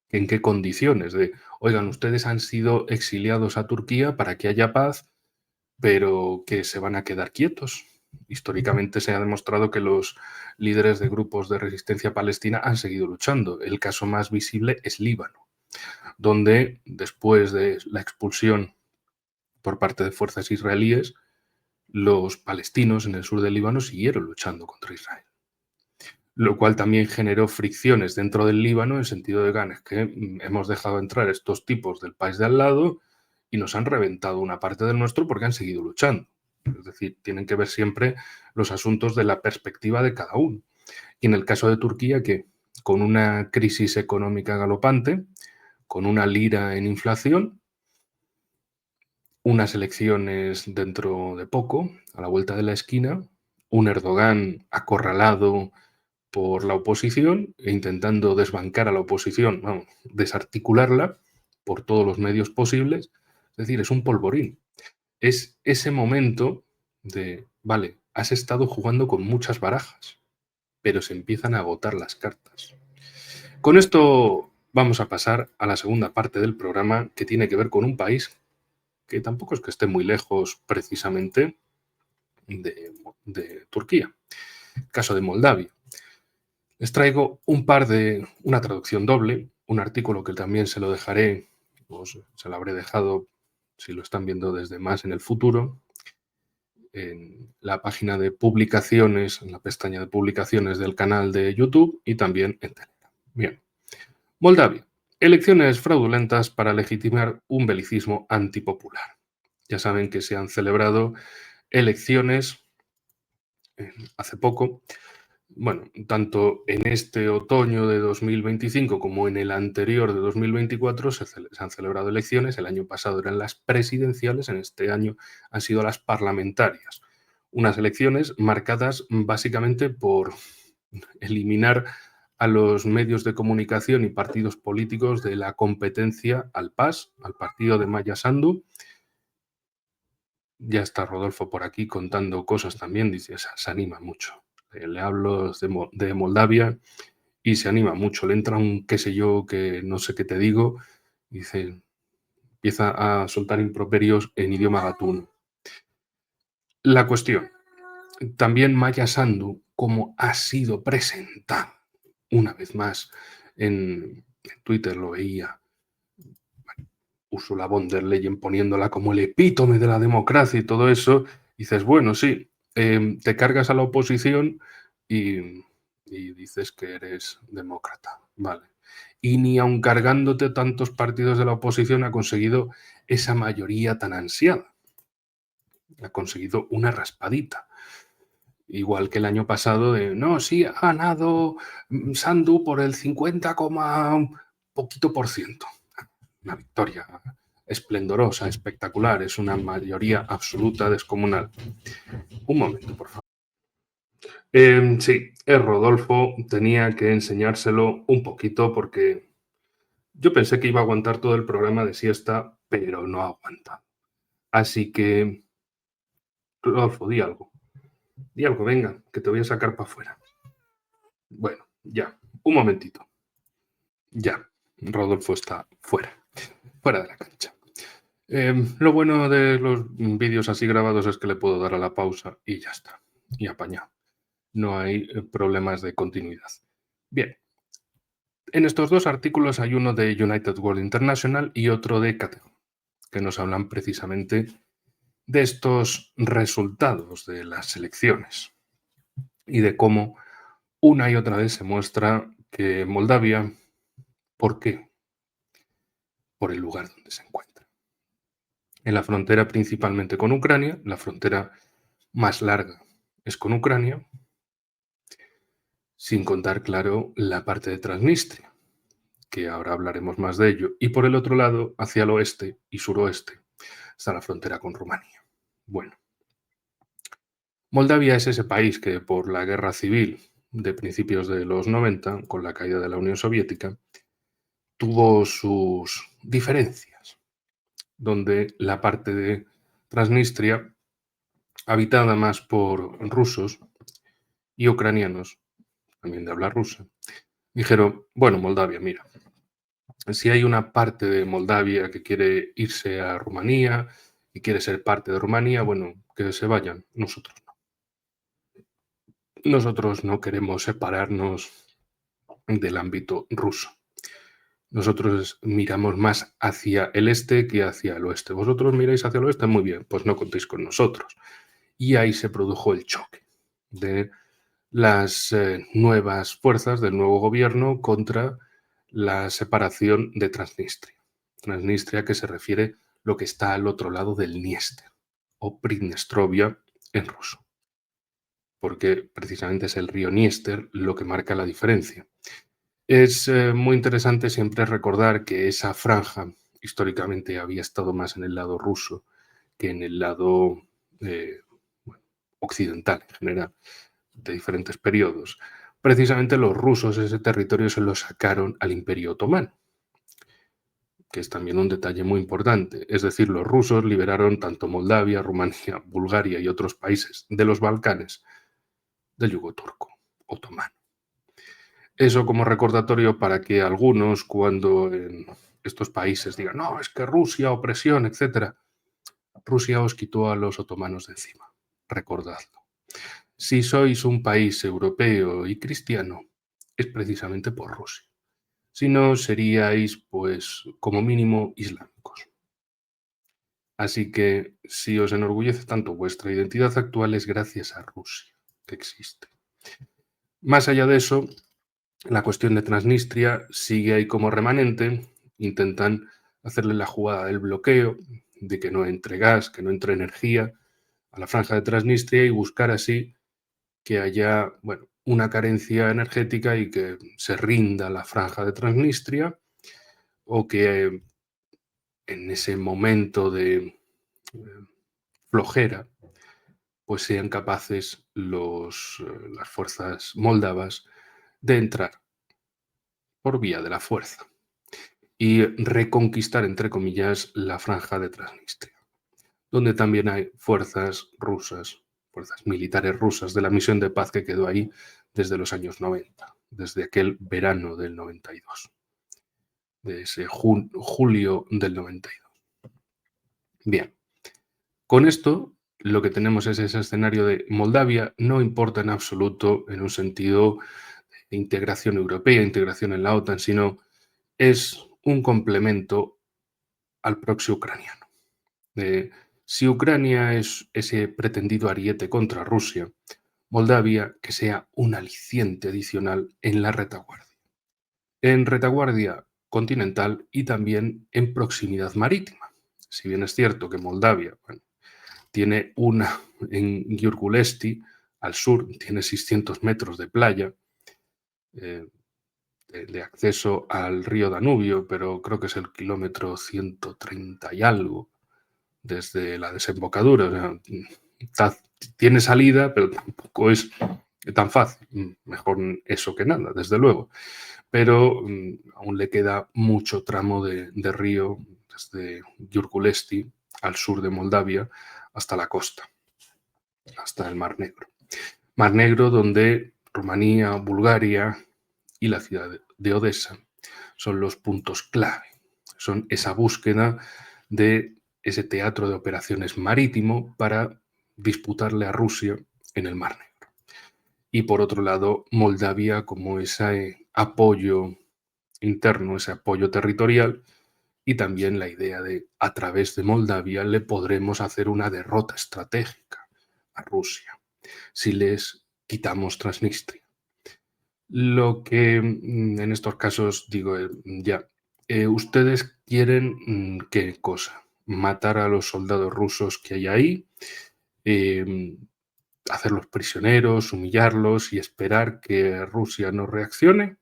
en qué condiciones? Oigan, ustedes han sido exiliados a Turquía para que haya paz, pero que se van a quedar quietos. Históricamente se ha demostrado que los líderes de grupos de resistencia palestina han seguido luchando. El caso más visible es Líbano, donde después de la expulsión por parte de fuerzas israelíes, los palestinos en el sur del Líbano siguieron luchando contra Israel. Lo cual también generó fricciones dentro del Líbano en el sentido de ganas, que hemos dejado entrar estos tipos del país de al lado y nos han reventado una parte del nuestro porque han seguido luchando. Es decir, tienen que ver siempre los asuntos de la perspectiva de cada uno. Y en el caso de Turquía, que con una crisis económica galopante, con una lira en inflación, unas elecciones dentro de poco, a la vuelta de la esquina, un Erdogan acorralado por la oposición e intentando desbancar a la oposición, vamos, desarticularla por todos los medios posibles. Es decir, es un polvorín. Es ese momento de, vale, has estado jugando con muchas barajas, pero se empiezan a agotar las cartas. Con esto vamos a pasar a la segunda parte del programa, que tiene que ver con un país que tampoco es que esté muy lejos precisamente de Turquía, el caso de Moldavia. Les traigo una traducción doble, un artículo que también se lo dejaré, se lo habré dejado, si lo están viendo desde más en el futuro, en la página de publicaciones, en la pestaña de publicaciones del canal de YouTube y también en Telegram. Bien. Moldavia. Elecciones fraudulentas para legitimar un belicismo antipopular. Ya saben que se han celebrado elecciones hace poco. Bueno, tanto en este otoño de 2025 como en el anterior de 2024 se han celebrado elecciones. El año pasado eran las presidenciales, en este año han sido las parlamentarias. Unas elecciones marcadas básicamente por eliminar a los medios de comunicación y partidos políticos de la competencia al PAS, al partido de Maya Sandu. Ya está Rodolfo por aquí contando cosas también, dice, se anima mucho. Le hablo de Moldavia y se anima mucho. Le entra un qué sé yo, que no sé qué te digo, dice, empieza a soltar improperios en idioma gatuno. La cuestión, también Maya Sandu, como ha sido presentada una vez más en Twitter, lo veía, Ursula von der Leyen poniéndola como el epítome de la democracia y todo eso, dices, bueno, sí, te cargas a la oposición y dices que eres demócrata, vale. Y ni aun cargándote tantos partidos de la oposición ha conseguido esa mayoría tan ansiada. Ha conseguido una raspadita. Igual que el año pasado de, no, sí, ha ganado Sandu por el 50, poquito por ciento. Una victoria esplendorosa, espectacular, es una mayoría absoluta descomunal. Un momento, por favor. Sí, es Rodolfo, tenía que enseñárselo un poquito porque yo pensé que iba a aguantar todo el programa de siesta, pero no aguanta. Así que, Rodolfo, di algo. Di algo, venga, que te voy a sacar para afuera. Bueno, ya, un momentito. Ya, Rodolfo está fuera de la cancha. Lo bueno de los vídeos así grabados es que le puedo dar a la pausa y ya está. Y apañado. No hay problemas de continuidad. Bien, en estos dos artículos hay uno de United World International y otro de Catego, que nos hablan precisamente de estos resultados de las elecciones y de cómo una y otra vez se muestra que Moldavia, ¿por qué? Por el lugar donde se encuentra. En la frontera principalmente con Ucrania, la frontera más larga es con Ucrania, sin contar, claro, la parte de Transnistria, que ahora hablaremos más de ello, y por el otro lado, hacia el oeste y suroeste, está la frontera con Rumanía. Bueno, Moldavia es ese país que por la guerra civil de principios de los 90, con la caída de la Unión Soviética, tuvo sus diferencias, donde la parte de Transnistria, habitada más por rusos y ucranianos, también de habla rusa, dijeron, bueno, Moldavia, mira, si hay una parte de Moldavia que quiere irse a Rumanía y quiere ser parte de Rumanía, bueno, que se vayan, nosotros no. Nosotros no queremos separarnos del ámbito ruso. Nosotros miramos más hacia el este que hacia el oeste. Vosotros miráis hacia el oeste, muy bien, pues no contéis con nosotros. Y ahí se produjo el choque de las nuevas fuerzas del nuevo gobierno contra la separación de Transnistria. Transnistria que se refiere lo que está al otro lado del Dniester o Pridnestrovia en ruso, porque precisamente es el río Dniester lo que marca la diferencia. Es muy interesante siempre recordar que esa franja históricamente había estado más en el lado ruso que en el lado occidental en general, de diferentes periodos. Precisamente los rusos ese territorio se lo sacaron al Imperio Otomano, que es también un detalle muy importante. Es decir, los rusos liberaron tanto Moldavia, Rumanía, Bulgaria y otros países de los Balcanes del yugo turco otomano. Eso como recordatorio para que algunos, cuando en estos países digan, no, es que Rusia, opresión, etc. Rusia os quitó a los otomanos de encima. Recordadlo. Si sois un país europeo y cristiano, es precisamente por Rusia. Si no, seríais, pues, como mínimo, islámicos. Así que, si os enorgullece tanto vuestra identidad actual, es gracias a Rusia que existe. Más allá de eso, la cuestión de Transnistria sigue ahí como remanente. Intentan hacerle la jugada del bloqueo, de que no entre gas, que no entre energía a la franja de Transnistria y buscar así que haya, bueno, una carencia energética y que se rinda la franja de Transnistria o que en ese momento de flojera pues sean capaces las fuerzas moldavas de entrar por vía de la fuerza y reconquistar, entre comillas, la franja de Transnistria, donde también hay fuerzas rusas, fuerzas militares rusas de la misión de paz que quedó ahí desde los años 90, desde aquel verano del 92, de ese julio del 92. Bien, con esto lo que tenemos es ese escenario de Moldavia no importa en absoluto en un sentido de integración europea, integración en la OTAN, sino es un complemento al proxy ucraniano. Si Ucrania es ese pretendido ariete contra Rusia, Moldavia que sea un aliciente adicional en la retaguardia. En retaguardia continental y también en proximidad marítima. Si bien es cierto que Moldavia, bueno, tiene una en Giurgulesti, al sur, tiene 600 metros de playa, eh, de acceso al río Danubio, pero creo que es el kilómetro 130 y algo desde la desembocadura. O sea, tiene salida, pero tampoco es tan fácil. Mejor eso que nada, desde luego. Pero aún le queda mucho tramo de río desde Giurgulesti al sur de Moldavia hasta la costa, hasta el Mar Negro. Mar Negro donde Rumanía, Bulgaria y la ciudad de Odessa son los puntos clave. Son esa búsqueda de ese teatro de operaciones marítimo para disputarle a Rusia en el Mar Negro. Y por otro lado, Moldavia como ese apoyo interno, ese apoyo territorial y también la idea de a través de Moldavia le podremos hacer una derrota estratégica a Rusia si les quitamos Transnistria. Lo que en estos casos digo, ya, ustedes quieren qué cosa, matar a los soldados rusos que hay ahí, eh, hacerlos prisioneros, humillarlos y esperar que Rusia no reaccione,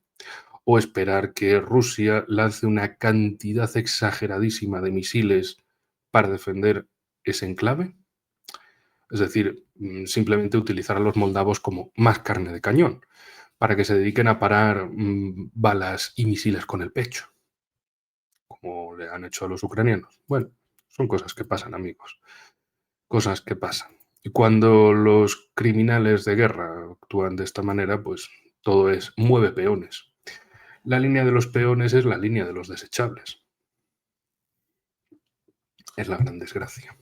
o esperar que Rusia lance una cantidad exageradísima de misiles para defender ese enclave. Es decir, simplemente utilizar a los moldavos como más carne de cañón para que se dediquen a parar balas y misiles con el pecho, como le han hecho a los ucranianos. Bueno, son cosas que pasan, amigos, cosas que pasan. Y cuando los criminales de guerra actúan de esta manera, pues todo es mueve peones. La línea de los peones es la línea de los desechables. Es la gran desgracia.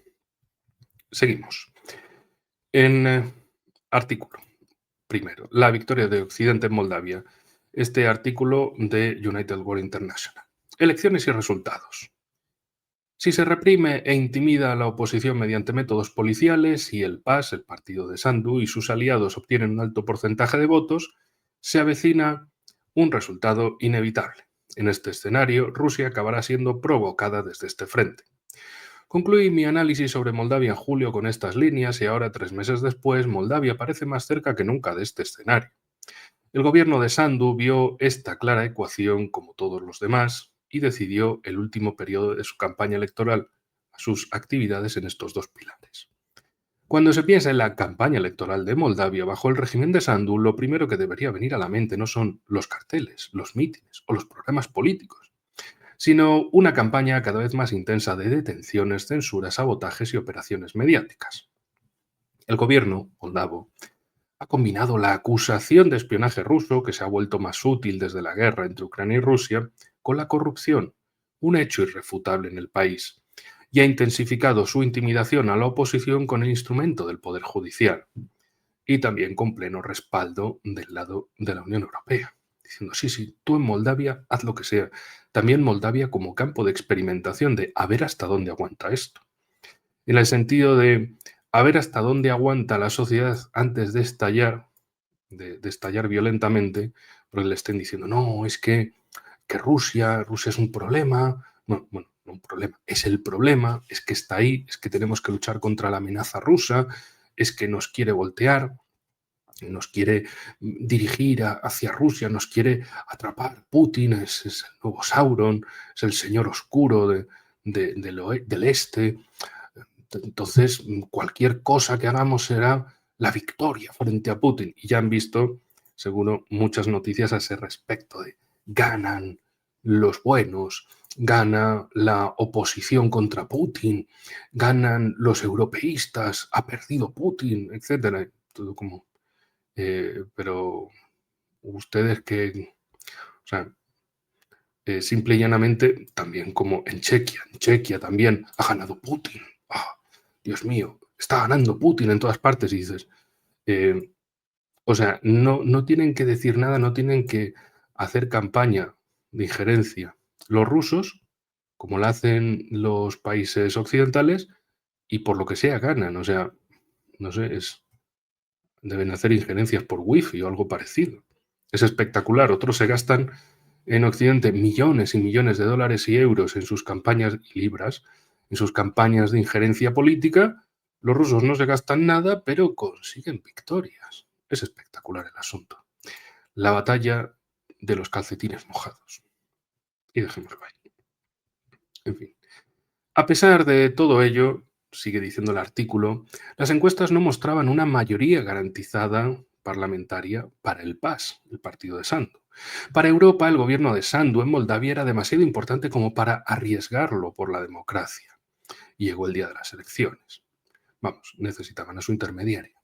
Seguimos. En artículo. Primero, la victoria de Occidente en Moldavia. Este artículo de United World International. Elecciones y resultados. Si se reprime e intimida a la oposición mediante métodos policiales y el PAS, el partido de Sandu, y sus aliados obtienen un alto porcentaje de votos, se avecina un resultado inevitable. En este escenario, Rusia acabará siendo provocada desde este frente. Concluí mi análisis sobre Moldavia en julio con estas líneas y ahora, 3 meses después, Moldavia parece más cerca que nunca de este escenario. El gobierno de Sandu vio esta clara ecuación como todos los demás y decidió el último periodo de su campaña electoral a sus actividades en estos dos pilares. Cuando se piensa en la campaña electoral de Moldavia bajo el régimen de Sandu, lo primero que debería venir a la mente no son los carteles, los mítines o los programas políticos, sino una campaña cada vez más intensa de detenciones, censuras, sabotajes y operaciones mediáticas. El gobierno moldavo ha combinado la acusación de espionaje ruso, que se ha vuelto más útil desde la guerra entre Ucrania y Rusia, con la corrupción, un hecho irrefutable en el país, y ha intensificado su intimidación a la oposición con el instrumento del Poder Judicial, y también con pleno respaldo del lado de la Unión Europea, diciendo, sí, sí, tú en Moldavia haz lo que sea. También Moldavia como campo de experimentación de a ver hasta dónde aguanta esto. En el sentido de a ver hasta dónde aguanta la sociedad antes de estallar, de estallar violentamente, porque le estén diciendo, no, es que Rusia es un problema. Bueno, no un problema, es el problema, es que está ahí, es que tenemos que luchar contra la amenaza rusa, es que nos quiere voltear, nos quiere dirigir hacia Rusia, nos quiere atrapar. Putin es el nuevo Sauron, es el señor oscuro del este. Entonces, cualquier cosa que hagamos será la victoria frente a Putin. Y ya han visto, seguro, muchas noticias a ese respecto de ganan los buenos, gana la oposición contra Putin, ganan los europeístas, ha perdido Putin, etcétera. Todo como, pero ustedes que, o sea, simple y llanamente, también como en Chequia. En Chequia también ha ganado Putin. ¡Ah! Dios mío, está ganando Putin en todas partes. Y dices, eh, o sea, no tienen que decir nada, no tienen que hacer campaña de injerencia. Los rusos, como la hacen los países occidentales, y por lo que sea ganan. O sea, no sé, deben hacer injerencias por wifi o algo parecido. Es espectacular. Otros se gastan en Occidente millones y millones de dólares y euros en sus campañas, y libras, en sus campañas de injerencia política. Los rusos no se gastan nada, pero consiguen victorias. Es espectacular el asunto. La batalla de los calcetines mojados. Y dejémoslo ahí. En fin. A pesar de todo ello, sigue diciendo el artículo, las encuestas no mostraban una mayoría garantizada parlamentaria para el PAS, el partido de Sandu. Para Europa, el gobierno de Sandu en Moldavia era demasiado importante como para arriesgarlo por la democracia. Y llegó el día de las elecciones. Vamos, necesitaban a su intermediario.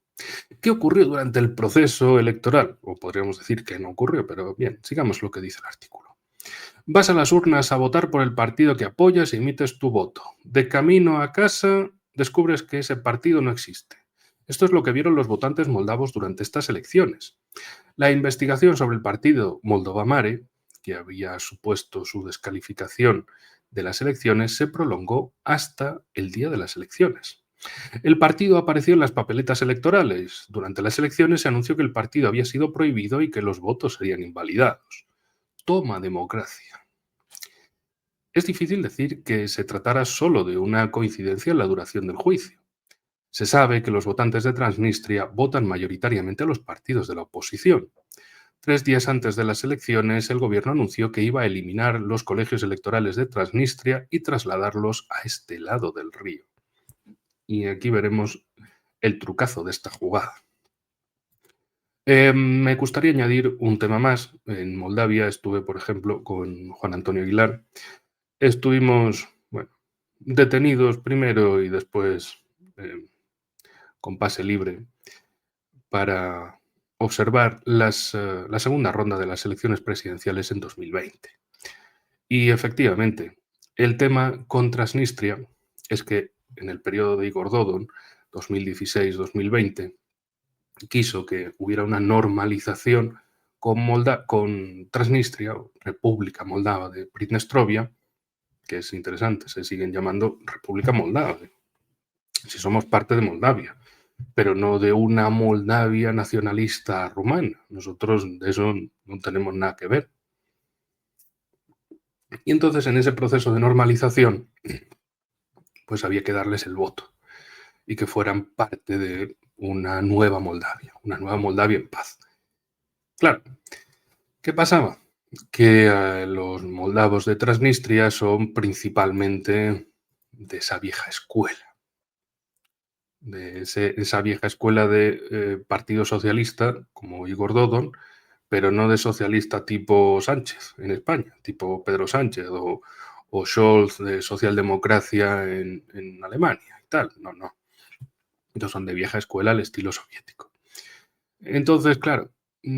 ¿Qué ocurrió durante el proceso electoral? O podríamos decir que no ocurrió, pero bien, sigamos lo que dice el artículo. Vas a las urnas a votar por el partido que apoyas y emites tu voto. De camino a casa, descubres que ese partido no existe. Esto es lo que vieron los votantes moldavos durante estas elecciones. La investigación sobre el partido Moldova-Mare, que había supuesto su descalificación de las elecciones, se prolongó hasta el día de las elecciones. El partido apareció en las papeletas electorales. Durante las elecciones se anunció que el partido había sido prohibido y que los votos serían invalidados. Toma democracia. Es difícil decir que se tratara solo de una coincidencia en la duración del juicio. Se sabe que los votantes de Transnistria votan mayoritariamente a los partidos de la oposición. 3 días antes de las elecciones, el gobierno anunció que iba a eliminar los colegios electorales de Transnistria y trasladarlos a este lado del río. Y aquí veremos el trucazo de esta jugada. Me gustaría añadir un tema más. En Moldavia estuve, por ejemplo, con Juan Antonio Aguilar. Estuvimos, bueno, detenidos primero y después con pase libre para observar la segunda ronda de las elecciones presidenciales en 2020. Y efectivamente, el tema con Transnistria es que en el periodo de Igor Dodon, 2016-2020, quiso que hubiera una normalización con Transnistria, o República Moldava de Pridnestrovia, que es interesante, se siguen llamando República Moldava, si somos parte de Moldavia, pero no de una Moldavia nacionalista rumana. Nosotros de eso no tenemos nada que ver. Y entonces en ese proceso de normalización, pues había que darles el voto y que fueran parte de una nueva Moldavia en paz. Claro, ¿qué pasaba? Que los moldavos de Transnistria son principalmente de esa vieja escuela, de esa vieja escuela de partido socialista, como Igor Dodon, pero no de socialista tipo Sánchez en España, tipo Pedro Sánchez o Scholz de socialdemocracia en Alemania y tal. No, no. Estos son de vieja escuela al estilo soviético. Entonces, claro,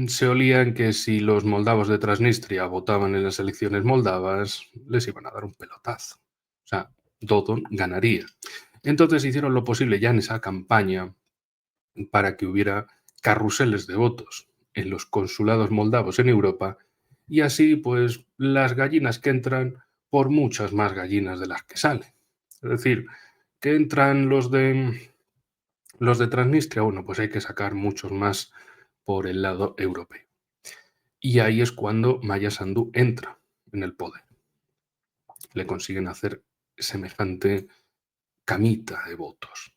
se olía en que si los moldavos de Transnistria votaban en las elecciones moldavas, les iban a dar un pelotazo. O sea, Dodon ganaría. Entonces hicieron lo posible ya en esa campaña para que hubiera carruseles de votos en los consulados moldavos en Europa y así, pues, las gallinas que entran por muchas más gallinas de las que salen. Es decir, que entran los de Transnistria, bueno, pues hay que sacar muchos más por el lado europeo. Y ahí es cuando Maya Sandu entra en el poder. Le consiguen hacer semejante camita de votos.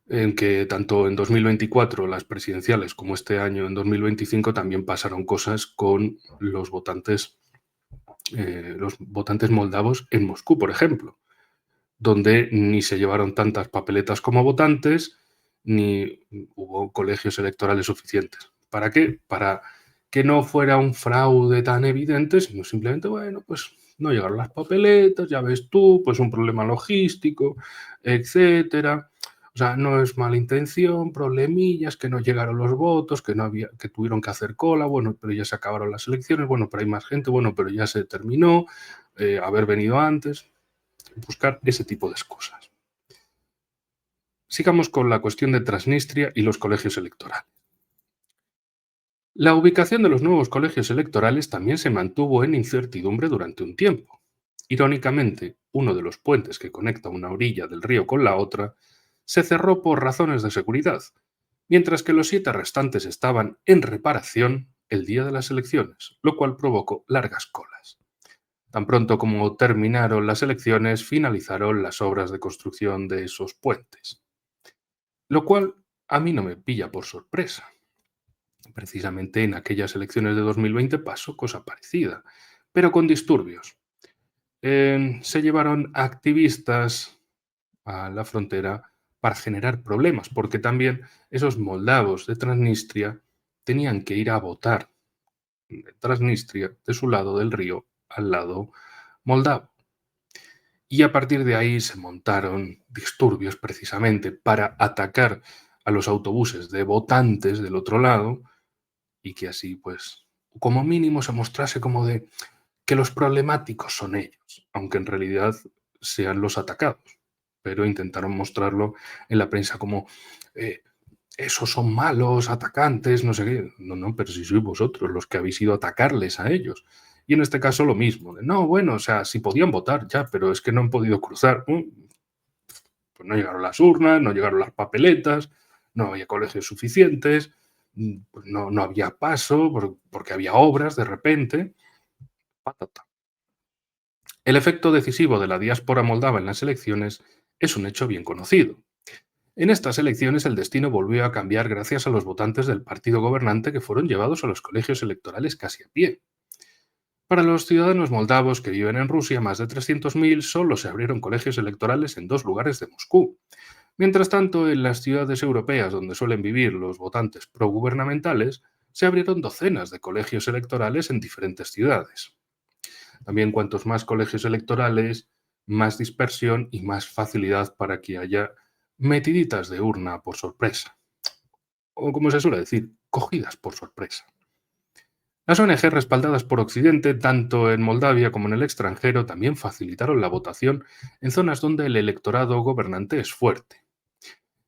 En que tanto en 2024 las presidenciales como este año en 2025 también pasaron cosas con los votantes moldavos en Moscú, por ejemplo, donde ni se llevaron tantas papeletas como votantes, ni hubo colegios electorales suficientes. ¿Para qué? Para que no fuera un fraude tan evidente, sino simplemente, bueno, pues no llegaron las papeletas, ya ves tú, pues un problema logístico, etcétera. O sea, no es mala intención, problemillas, que no llegaron los votos, que tuvieron que hacer cola, bueno, pero ya se acabaron las elecciones, bueno, pero hay más gente, bueno, pero ya se terminó, haber venido antes, buscar ese tipo de cosas. Sigamos con la cuestión de Transnistria y los colegios electorales. La ubicación de los nuevos colegios electorales también se mantuvo en incertidumbre durante un tiempo. Irónicamente, uno de los puentes que conecta una orilla del río con la otra se cerró por razones de seguridad, mientras que los 7 restantes estaban en reparación el día de las elecciones, lo cual provocó largas colas. Tan pronto como terminaron las elecciones, finalizaron las obras de construcción de esos puentes, lo cual a mí no me pilla por sorpresa. Precisamente en aquellas elecciones de 2020 pasó cosa parecida, pero con disturbios. Se llevaron activistas a la frontera para generar problemas, porque también esos moldavos de Transnistria tenían que ir a votar de Transnistria, de su lado del río, al lado moldavo. Y a partir de ahí se montaron disturbios precisamente para atacar a los autobuses de votantes del otro lado y que así, pues, como mínimo se mostrase como de que los problemáticos son ellos, aunque en realidad sean los atacados. Pero intentaron mostrarlo en la prensa como eh, esos son malos, atacantes, no sé qué. No, no, pero si sois vosotros los que habéis ido a atacarles a ellos. Y en este caso lo mismo. No, bueno, o sea, si podían votar ya, pero es que no han podido cruzar. Pues no llegaron las urnas, no llegaron las papeletas, no había colegios suficientes, pues no había paso porque había obras de repente. Patata. El efecto decisivo de la diáspora moldava en las elecciones es un hecho bien conocido. En estas elecciones el destino volvió a cambiar gracias a los votantes del partido gobernante que fueron llevados a los colegios electorales casi a pie. Para los ciudadanos moldavos que viven en Rusia, más de 300.000, solo se abrieron colegios electorales en 2 lugares de Moscú. Mientras tanto, en las ciudades europeas donde suelen vivir los votantes progubernamentales, se abrieron docenas de colegios electorales en diferentes ciudades. También cuantos más colegios electorales, más dispersión y más facilidad para que haya metiditas de urna por sorpresa. O como se suele decir, cogidas por sorpresa. Las ONG respaldadas por Occidente, tanto en Moldavia como en el extranjero, también facilitaron la votación en zonas donde el electorado gobernante es fuerte.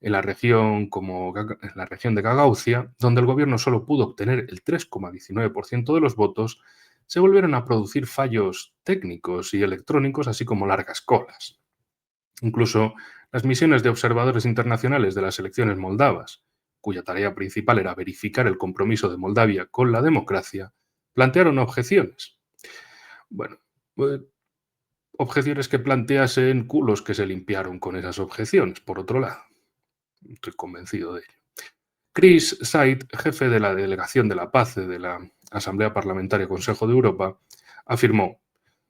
En la región, en la región de Gagaucia, donde el gobierno solo pudo obtener el 3,19% de los votos, se volvieron a producir fallos técnicos y electrónicos, así como largas colas. Incluso las misiones de observadores internacionales de las elecciones moldavas, cuya tarea principal era verificar el compromiso de Moldavia con la democracia, plantearon objeciones. Bueno, eh, objeciones que planteasen culos que se limpiaron con esas objeciones, por otro lado. Estoy convencido de ello. Chris Said, jefe de la Delegación de la Paz de la Asamblea Parlamentaria Consejo de Europa, afirmó: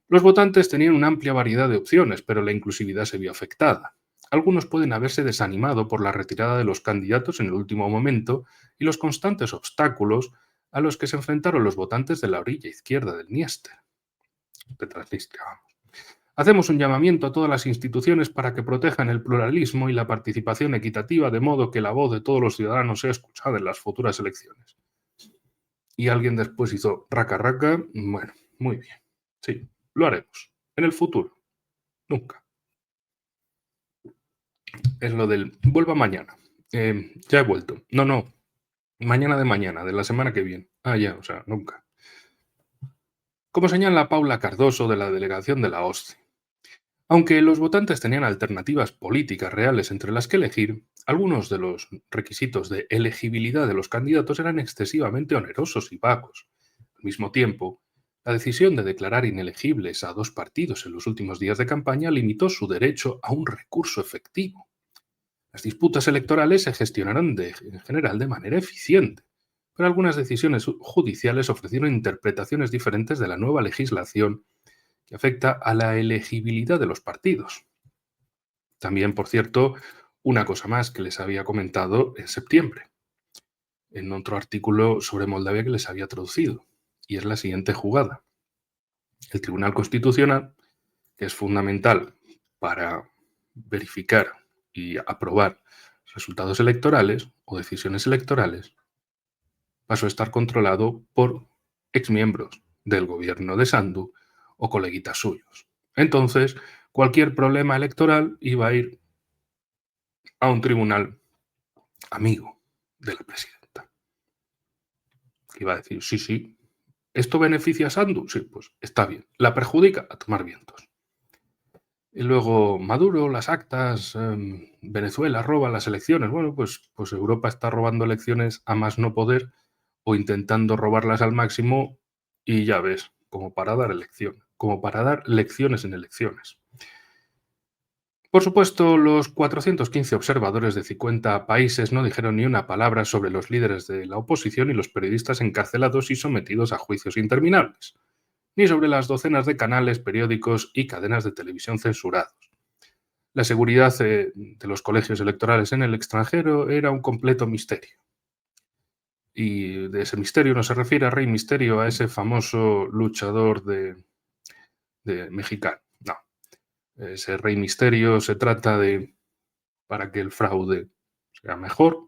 los votantes tenían una amplia variedad de opciones, pero la inclusividad se vio afectada. Algunos pueden haberse desanimado por la retirada de los candidatos en el último momento y los constantes obstáculos a los que se enfrentaron los votantes de la orilla izquierda del Dniester, de Transnistria. Hacemos un llamamiento a todas las instituciones para que protejan el pluralismo y la participación equitativa de modo que la voz de todos los ciudadanos sea escuchada en las futuras elecciones. Y alguien después hizo raca raca. Bueno, muy bien. Sí, lo haremos. En el futuro. Nunca. Es lo del vuelva mañana. Ya he vuelto. No, no. Mañana, de la semana que viene. Ah, ya, o sea, nunca. Como señala Paula Cardoso de la delegación de la OSCE, aunque los votantes tenían alternativas políticas reales entre las que elegir, algunos de los requisitos de elegibilidad de los candidatos eran excesivamente onerosos y vagos. Al mismo tiempo, la decisión de declarar inelegibles a 2 partidos en los últimos días de campaña limitó su derecho a un recurso efectivo. Las disputas electorales se gestionaron en general de manera eficiente, pero algunas decisiones judiciales ofrecieron interpretaciones diferentes de la nueva legislación que afecta a la elegibilidad de los partidos. También, por cierto, una cosa más que les había comentado en septiembre, en otro artículo sobre Moldavia que les había traducido, y es la siguiente jugada. El Tribunal Constitucional, que es fundamental para verificar y aprobar resultados electorales o decisiones electorales pasó a estar controlado por exmiembros del gobierno de Sandu o coleguitas suyos. Entonces, cualquier problema electoral iba a ir a un tribunal amigo de la presidenta. Iba a decir, sí, sí, ¿esto beneficia a Sandu? Sí, pues está bien. ¿La perjudica? A tomar vientos. Y luego Maduro, las actas, Venezuela roba las elecciones. Bueno, pues Europa está robando elecciones a más no poder o intentando robarlas al máximo y ya ves, como para dar como para dar lecciones en elecciones. Por supuesto, los 415 observadores de 50 países no dijeron ni una palabra sobre los líderes de la oposición y los periodistas encarcelados y sometidos a juicios interminables, ni sobre las docenas de canales, periódicos y cadenas de televisión censurados. La seguridad de los colegios electorales en el extranjero era un completo misterio. Y de ese misterio no se refiere a Rey Misterio, a ese famoso luchador de mexicano. No. Ese Rey Misterio se trata de, para que el fraude sea mejor,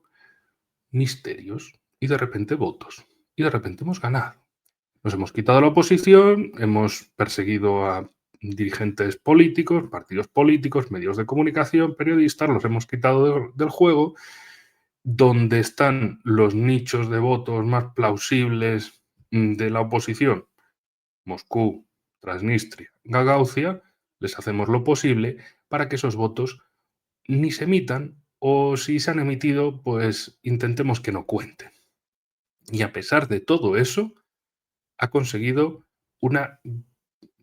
misterios y de repente votos. Y de repente hemos ganado. Nos hemos quitado la oposición, hemos perseguido a dirigentes políticos, partidos políticos, medios de comunicación, periodistas, los hemos quitado del juego. Donde están los nichos de votos más plausibles de la oposición, Moscú, Transnistria, Gagauzia, les hacemos lo posible para que esos votos ni se emitan o si se han emitido, pues intentemos que no cuenten. Y a pesar de todo eso, ha conseguido una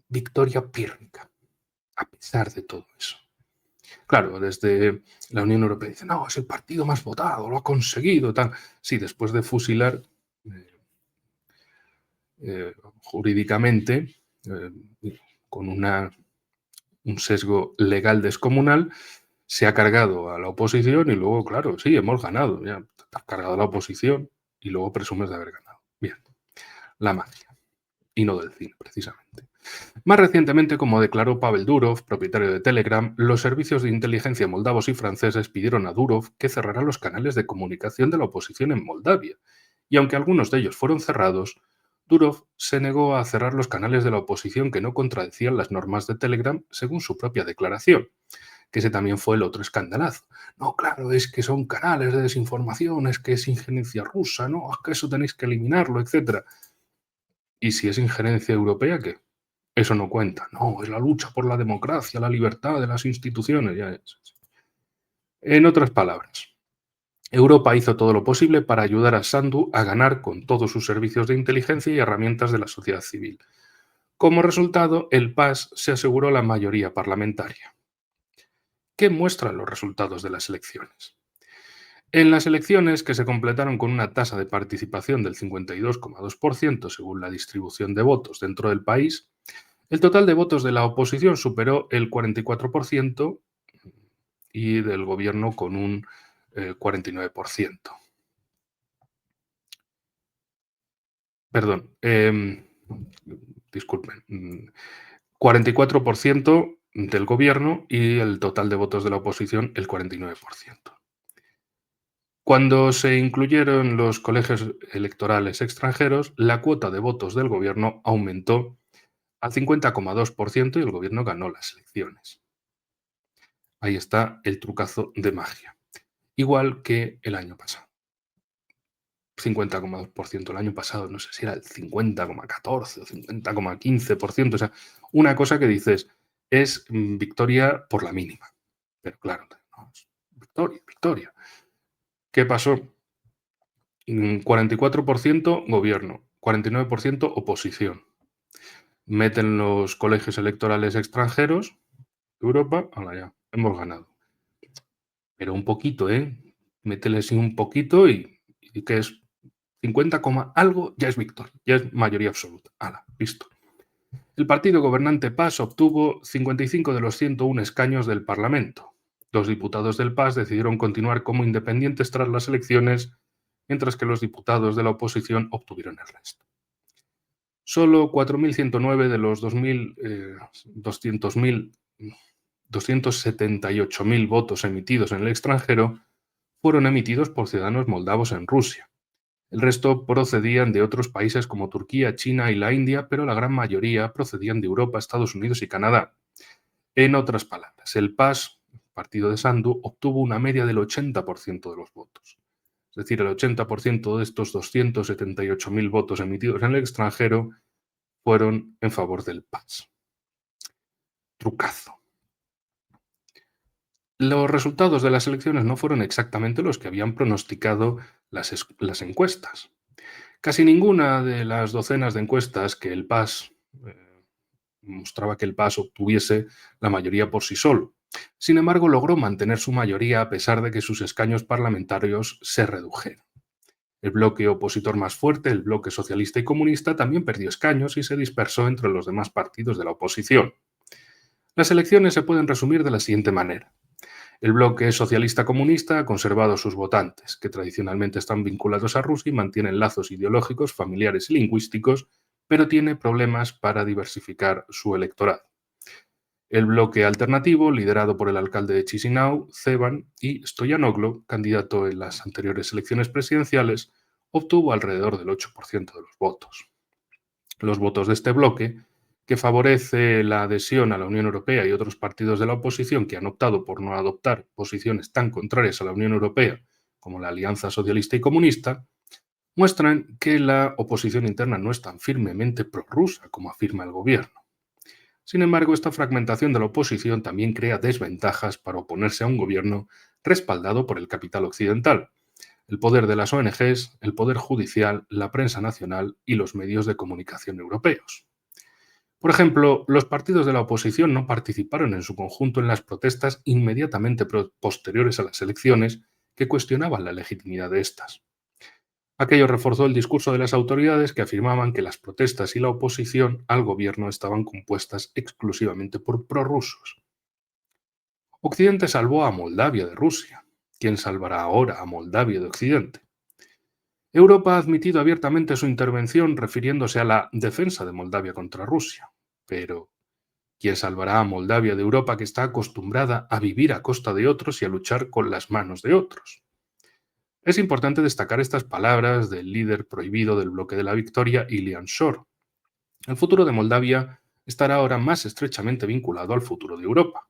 victoria pírrica, a pesar de todo eso. Claro, desde la Unión Europea dice, no, es el partido más votado, lo ha conseguido, tal. Sí, después de fusilar jurídicamente, con un sesgo legal descomunal, se ha cargado a la oposición y luego, claro, sí, hemos ganado. Ya te has cargado a la oposición y luego presumes de haber ganado. Bien, la magia. Y no del cine, precisamente. Más recientemente, como declaró Pavel Durov, propietario de Telegram, los servicios de inteligencia moldavos y franceses pidieron a Durov que cerrara los canales de comunicación de la oposición en Moldavia. Y aunque algunos de ellos fueron cerrados, Durov se negó a cerrar los canales de la oposición que no contradecían las normas de Telegram, según su propia declaración. Que ese también fue el otro escandalazo. No, claro, es que son canales de desinformación, es que es injerencia rusa, no, es que eso tenéis que eliminarlo, etc. ¿Y si es injerencia europea, qué? Eso no cuenta. No, es la lucha por la democracia, la libertad de las instituciones. Ya es. En otras palabras, Europa hizo todo lo posible para ayudar a Sandu a ganar con todos sus servicios de inteligencia y herramientas de la sociedad civil. Como resultado, el PAS se aseguró la mayoría parlamentaria. ¿Qué muestran los resultados de las elecciones? En las elecciones, que se completaron con una tasa de participación del 52,2% según la distribución de votos dentro del país, el total de votos de la oposición superó el 44% y del gobierno con un 49%. Perdón, disculpen. 44% del gobierno y el total de votos de la oposición el 49%. Cuando se incluyeron los colegios electorales extranjeros, la cuota de votos del gobierno aumentó al 50,2% y el gobierno ganó las elecciones. Ahí está el trucazo de magia. Igual que el año pasado. 50,2% el año pasado, no sé si era el 50,14 o 50,15%. O sea, una cosa que dices es victoria por la mínima. Pero claro, no, es victoria. ¿Qué pasó? 44% gobierno, 49% oposición. Meten los colegios electorales extranjeros, Europa, ahora ya, hemos ganado. Pero un poquito, mételes un poquito y que es 50, algo, ya es victoria, ya es mayoría absoluta. Hala, listo. El partido gobernante PAS obtuvo 55 de los 101 escaños del Parlamento. Los diputados del PAS decidieron continuar como independientes tras las elecciones, mientras que los diputados de la oposición obtuvieron el resto. Solo 4.109 de los 278.000 votos emitidos en el extranjero fueron emitidos por ciudadanos moldavos en Rusia. El resto procedían de otros países como Turquía, China y la India, pero la gran mayoría procedían de Europa, Estados Unidos y Canadá. En otras palabras, el PAS, el partido de Sandu, obtuvo una media del 80% de los votos. Es decir, el 80% de estos 278.000 votos emitidos en el extranjero fueron en favor del PAS. Trucazo. Los resultados de las elecciones no fueron exactamente los que habían pronosticado las encuestas. Casi ninguna de las docenas de encuestas que el PAS mostraba que el PAS obtuviese la mayoría por sí solo. Sin embargo, logró mantener su mayoría a pesar de que sus escaños parlamentarios se redujeron. El bloque opositor más fuerte, el bloque socialista y comunista, también perdió escaños y se dispersó entre los demás partidos de la oposición. Las elecciones se pueden resumir de la siguiente manera. El bloque socialista-comunista ha conservado sus votantes, que tradicionalmente están vinculados a Rusia y mantienen lazos ideológicos, familiares y lingüísticos, pero tiene problemas para diversificar su electorado. El bloque alternativo, liderado por el alcalde de Chisinau, Zeban, y Stoyanoglu, candidato en las anteriores elecciones presidenciales, obtuvo alrededor del 8% de los votos. Los votos de este bloque, que favorece la adhesión a la Unión Europea y otros partidos de la oposición que han optado por no adoptar posiciones tan contrarias a la Unión Europea como la Alianza Socialista y Comunista, muestran que la oposición interna no es tan firmemente prorrusa como afirma el gobierno. Sin embargo, esta fragmentación de la oposición también crea desventajas para oponerse a un gobierno respaldado por el capital occidental, el poder de las ONGs, el poder judicial, la prensa nacional y los medios de comunicación europeos. Por ejemplo, los partidos de la oposición no participaron en su conjunto en las protestas inmediatamente posteriores a las elecciones que cuestionaban la legitimidad de estas. Aquello reforzó el discurso de las autoridades que afirmaban que las protestas y la oposición al gobierno estaban compuestas exclusivamente por prorrusos. Occidente salvó a Moldavia de Rusia. ¿Quién salvará ahora a Moldavia de Occidente? Europa ha admitido abiertamente su intervención refiriéndose a la defensa de Moldavia contra Rusia. Pero, ¿quién salvará a Moldavia de Europa que está acostumbrada a vivir a costa de otros y a luchar con las manos de otros? Es importante destacar estas palabras del líder prohibido del bloque de la victoria, Ilian Shor. El futuro de Moldavia estará ahora más estrechamente vinculado al futuro de Europa.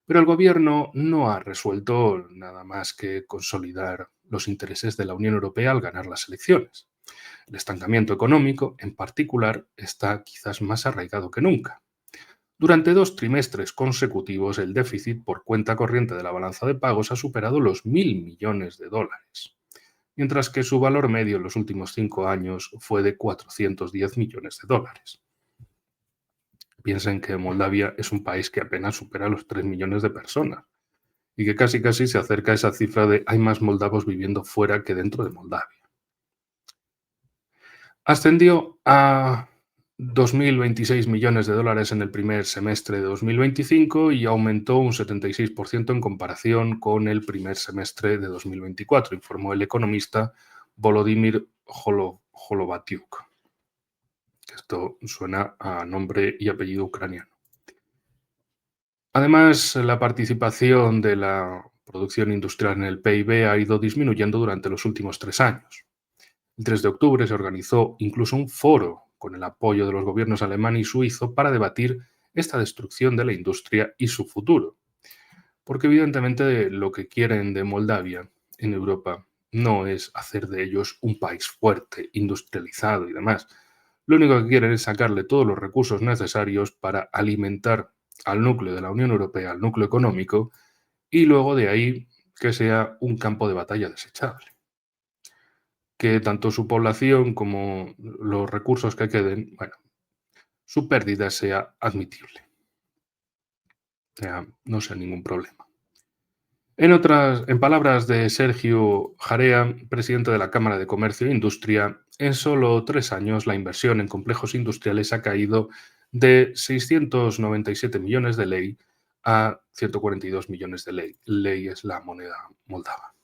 Pero el gobierno no ha resuelto nada más que consolidar los intereses de la Unión Europea al ganar las elecciones. El estancamiento económico, en particular, está quizás más arraigado que nunca. Durante 2 trimestres consecutivos, el déficit por cuenta corriente de la balanza de pagos ha superado los 1.000 millones de dólares, mientras que su valor medio en los últimos 5 años fue de 410 millones de dólares. Piensen que Moldavia es un país que apenas supera los 3 millones de personas y que casi se acerca a esa cifra de hay más moldavos viviendo fuera que dentro de Moldavia. Ascendió a 2.026 millones de dólares en el primer semestre de 2025 y aumentó un 76% en comparación con el primer semestre de 2024, informó el economista Volodymyr Holobatyuk. Esto suena a nombre y apellido ucraniano. Además, la participación de la producción industrial en el PIB ha ido disminuyendo durante los últimos 3 años. El 3 de octubre se organizó incluso un foro con el apoyo de los gobiernos alemán y suizo para debatir esta destrucción de la industria y su futuro. Porque evidentemente lo que quieren de Moldavia en Europa no es hacer de ellos un país fuerte, industrializado y demás. Lo único que quieren es sacarle todos los recursos necesarios para alimentar al núcleo de la Unión Europea, al núcleo económico, y luego de ahí que sea un campo de batalla desechable. Que tanto su población como los recursos que queden, bueno, su pérdida sea admitible. O sea, no sea ningún problema. En palabras de Sergio Jarea, presidente de la Cámara de Comercio e Industria, en solo 3 años la inversión en complejos industriales ha caído de 697 millones de lei a 142 millones de lei. Lei es la moneda moldava.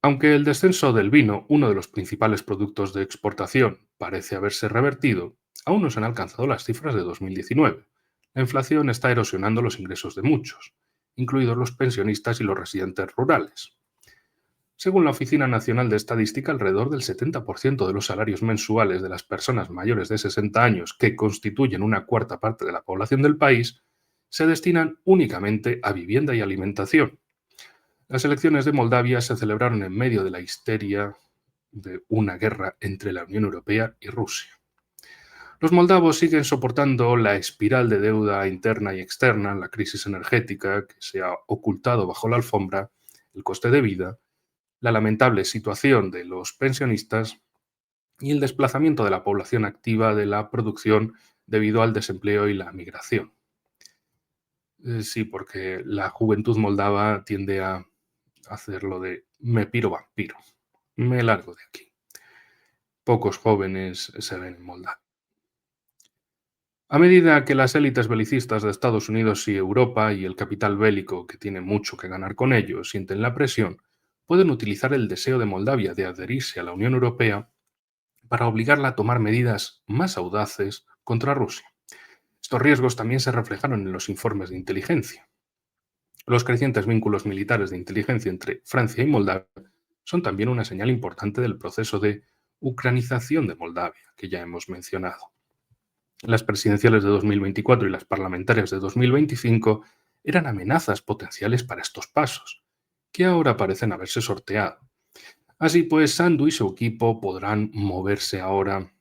Aunque el descenso del vino, uno de los principales productos de exportación, parece haberse revertido, aún no se han alcanzado las cifras de 2019. La inflación está erosionando los ingresos de muchos. incluidos los pensionistas y los residentes rurales. Según la Oficina Nacional de Estadística, alrededor del 70% de los salarios mensuales de las personas mayores de 60 años, que constituyen una cuarta parte de la población del país, se destinan únicamente a vivienda y alimentación. Las elecciones de Moldavia se celebraron en medio de la histeria de una guerra entre la Unión Europea y Rusia. Los moldavos siguen soportando la espiral de deuda interna y externa, la crisis energética que se ha ocultado bajo la alfombra, el coste de vida, la lamentable situación de los pensionistas y el desplazamiento de la población activa de la producción debido al desempleo y la migración. Sí, porque la juventud moldava tiende a hacerlo de me piro vampiro, me largo de aquí. Pocos jóvenes se ven en Moldavia. A medida que las élites belicistas de Estados Unidos y Europa y el capital bélico, que tiene mucho que ganar con ello, sienten la presión, pueden utilizar el deseo de Moldavia de adherirse a la Unión Europea para obligarla a tomar medidas más audaces contra Rusia. Estos riesgos también se reflejaron en los informes de inteligencia. Los crecientes vínculos militares de inteligencia entre Francia y Moldavia son también una señal importante del proceso de ucranización de Moldavia, que ya hemos mencionado. Las presidenciales de 2024 y las parlamentarias de 2025 eran amenazas potenciales para estos pasos, que ahora parecen haberse sorteado. Así pues, Sandu y su equipo podrán moverse ahora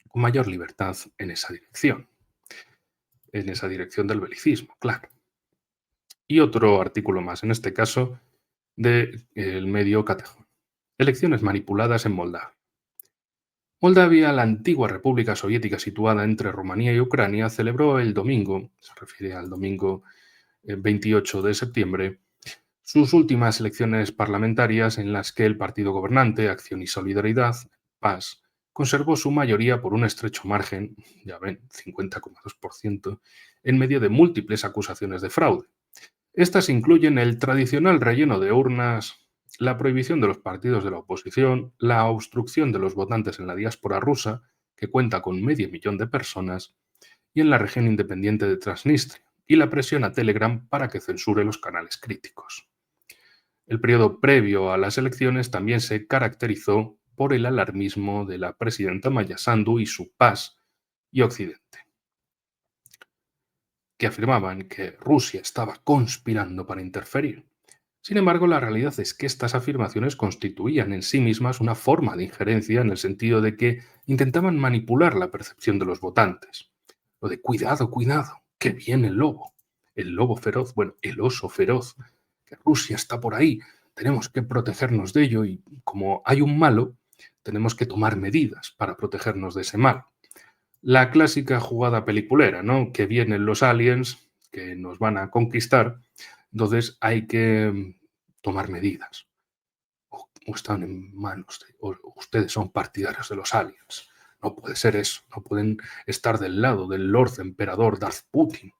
con mayor libertad en esa dirección del belicismo, claro. Y otro artículo más, en este caso, del medio Catejón. Elecciones manipuladas en Moldavia. Moldavia, la antigua república soviética situada entre Rumanía y Ucrania, celebró el domingo, se refiere al domingo 28 de septiembre, sus últimas elecciones parlamentarias en las que el partido gobernante, Acción y Solidaridad, PAS, conservó su mayoría por un estrecho margen, ya ven, 50,2%, en medio de múltiples acusaciones de fraude. Estas incluyen el tradicional relleno de urnas, la prohibición de los partidos de la oposición, la obstrucción de los votantes en la diáspora rusa, que cuenta con 500.000 de personas, y en la región independiente de Transnistria, y la presión a Telegram para que censure los canales críticos. El periodo previo a las elecciones también se caracterizó por el alarmismo de la presidenta Maya Sandu y su PAS y Occidente, que afirmaban que Rusia estaba conspirando para interferir. Sin embargo, la realidad es que estas afirmaciones constituían en sí mismas una forma de injerencia en el sentido de que intentaban manipular la percepción de los votantes. Lo de cuidado, cuidado, que viene el lobo feroz, bueno, el oso feroz, que Rusia está por ahí, tenemos que protegernos de ello y como hay un malo, tenemos que tomar medidas para protegernos de ese mal. La clásica jugada peliculera, ¿no? Que vienen los aliens que nos van a conquistar, entonces hay que tomar medidas. O están en manos o ustedes son partidarios de los aliens. No puede ser eso, no pueden estar del lado del Lord Emperador Darth Putin.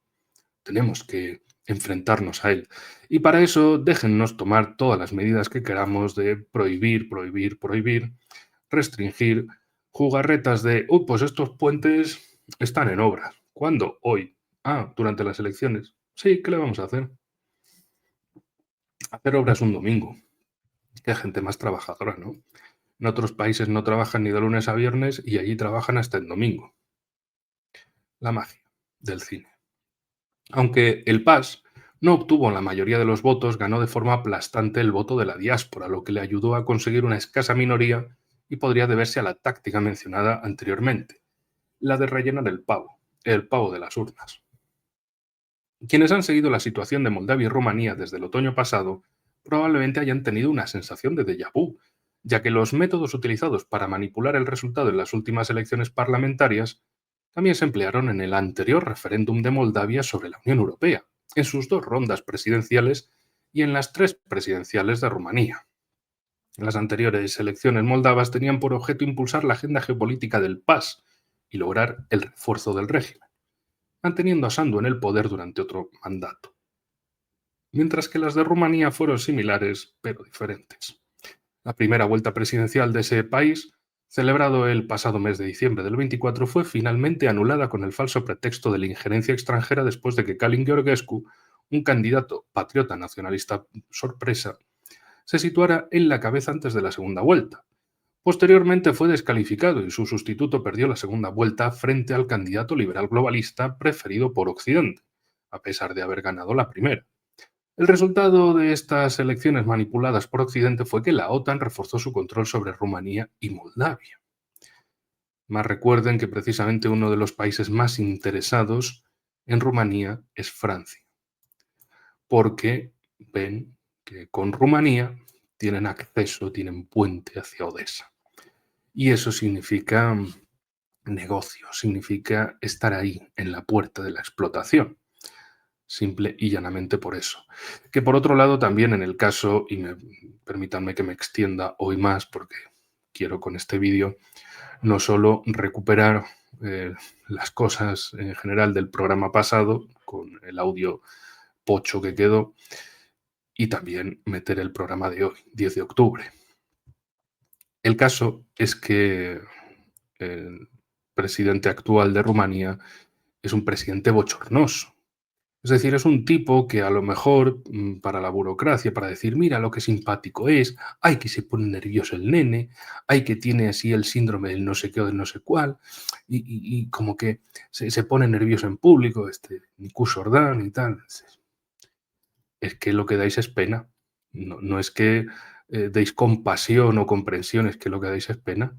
Tenemos que enfrentarnos a él. Y para eso déjennos tomar todas las medidas que queramos de prohibir, restringir, jugarretas de, pues estos puentes están en obra. ¿Cuándo? Hoy. Durante las elecciones. Sí, ¿qué le vamos a hacer? Hacer obras un domingo. Qué gente más trabajadora, ¿no? En otros países no trabajan ni de lunes a viernes y allí trabajan hasta el domingo. La magia del cine. Aunque el PAS no obtuvo la mayoría de los votos, ganó de forma aplastante el voto de la diáspora, lo que le ayudó a conseguir una escasa minoría y podría deberse a la táctica mencionada anteriormente, la de rellenar el pavo de las urnas. Quienes han seguido la situación de Moldavia y Rumanía desde el otoño pasado probablemente hayan tenido una sensación de déjà vu, ya que los métodos utilizados para manipular el resultado en las últimas elecciones parlamentarias también se emplearon en el anterior referéndum de Moldavia sobre la Unión Europea, en sus 2 rondas presidenciales y en las 3 presidenciales de Rumanía. Las anteriores elecciones moldavas tenían por objeto impulsar la agenda geopolítica del PAS y lograr el refuerzo del régimen, manteniendo a Sandu en el poder durante otro mandato. Mientras que las de Rumanía fueron similares, pero diferentes. La primera vuelta presidencial de ese país, celebrado el pasado mes de diciembre del 24, fue finalmente anulada con el falso pretexto de la injerencia extranjera después de que Călin Gheorghiu, un candidato patriota nacionalista sorpresa, se situara en la cabeza antes de la segunda vuelta. Posteriormente fue descalificado y su sustituto perdió la segunda vuelta frente al candidato liberal globalista preferido por Occidente, a pesar de haber ganado la primera. El resultado de estas elecciones manipuladas por Occidente fue que la OTAN reforzó su control sobre Rumanía y Moldavia. Más recuerden que precisamente uno de los países más interesados en Rumanía es Francia, porque ven que con Rumanía tienen acceso, tienen puente hacia Odessa. Y eso significa negocio, significa estar ahí, en la puerta de la explotación. Simple y llanamente por eso. Que por otro lado también en el caso, y permítanme que me extienda hoy más porque quiero con este vídeo no solo recuperar las cosas en general del programa pasado con el audio pocho que quedó y también meter el programa de hoy, 10 de octubre. El caso es que el presidente actual de Rumanía es un presidente bochornoso. Es decir, es un tipo que a lo mejor para la burocracia, para decir, mira lo que simpático es, ay que se pone nervioso el nene, ay que tiene así el síndrome del no sé qué o del no sé cuál, y como que se pone nervioso en público, Nicu Sordán y tal. Es que lo que dais es pena. No es que deis compasión o comprensión, es que lo que dais es pena.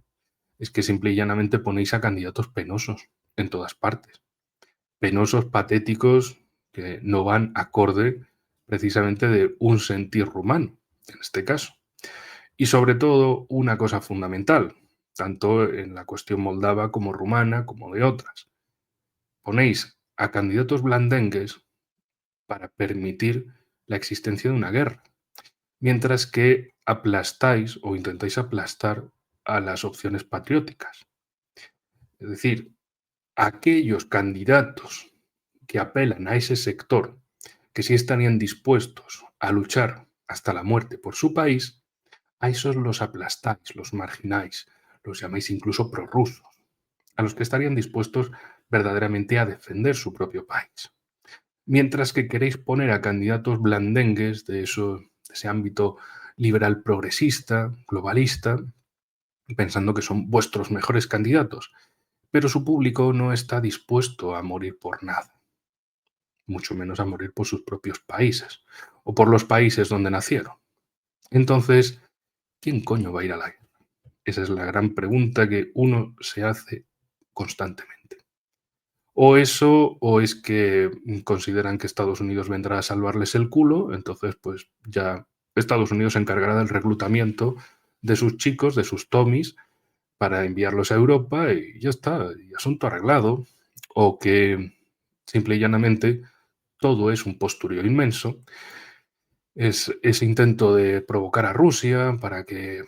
Es que simple y llanamente ponéis a candidatos penosos en todas partes. Penosos, patéticos, que no van acorde precisamente de un sentir rumano, en este caso. Y sobre todo, una cosa fundamental, tanto en la cuestión moldava como rumana, como de otras. Ponéis a candidatos blandengues para permitir la existencia de una guerra, mientras que aplastáis o intentáis aplastar a las opciones patrióticas. Es decir, aquellos candidatos que apelan a ese sector, que sí estarían dispuestos a luchar hasta la muerte por su país, a esos los aplastáis, los margináis, los llamáis incluso prorrusos, a los que estarían dispuestos verdaderamente a defender su propio país. Mientras que queréis poner a candidatos blandengues de ese ámbito liberal progresista, globalista, pensando que son vuestros mejores candidatos, pero su público no está dispuesto a morir por nada, mucho menos a morir por sus propios países o por los países donde nacieron. Entonces, ¿quién coño va a ir a la guerra? Esa es la gran pregunta que uno se hace constantemente. O eso, o es que consideran que Estados Unidos vendrá a salvarles el culo, entonces pues ya Estados Unidos se encargará del reclutamiento de sus chicos, de sus Tommys, para enviarlos a Europa y ya está, y asunto arreglado. O que simple y llanamente todo es un postureo inmenso, es ese intento de provocar a Rusia para que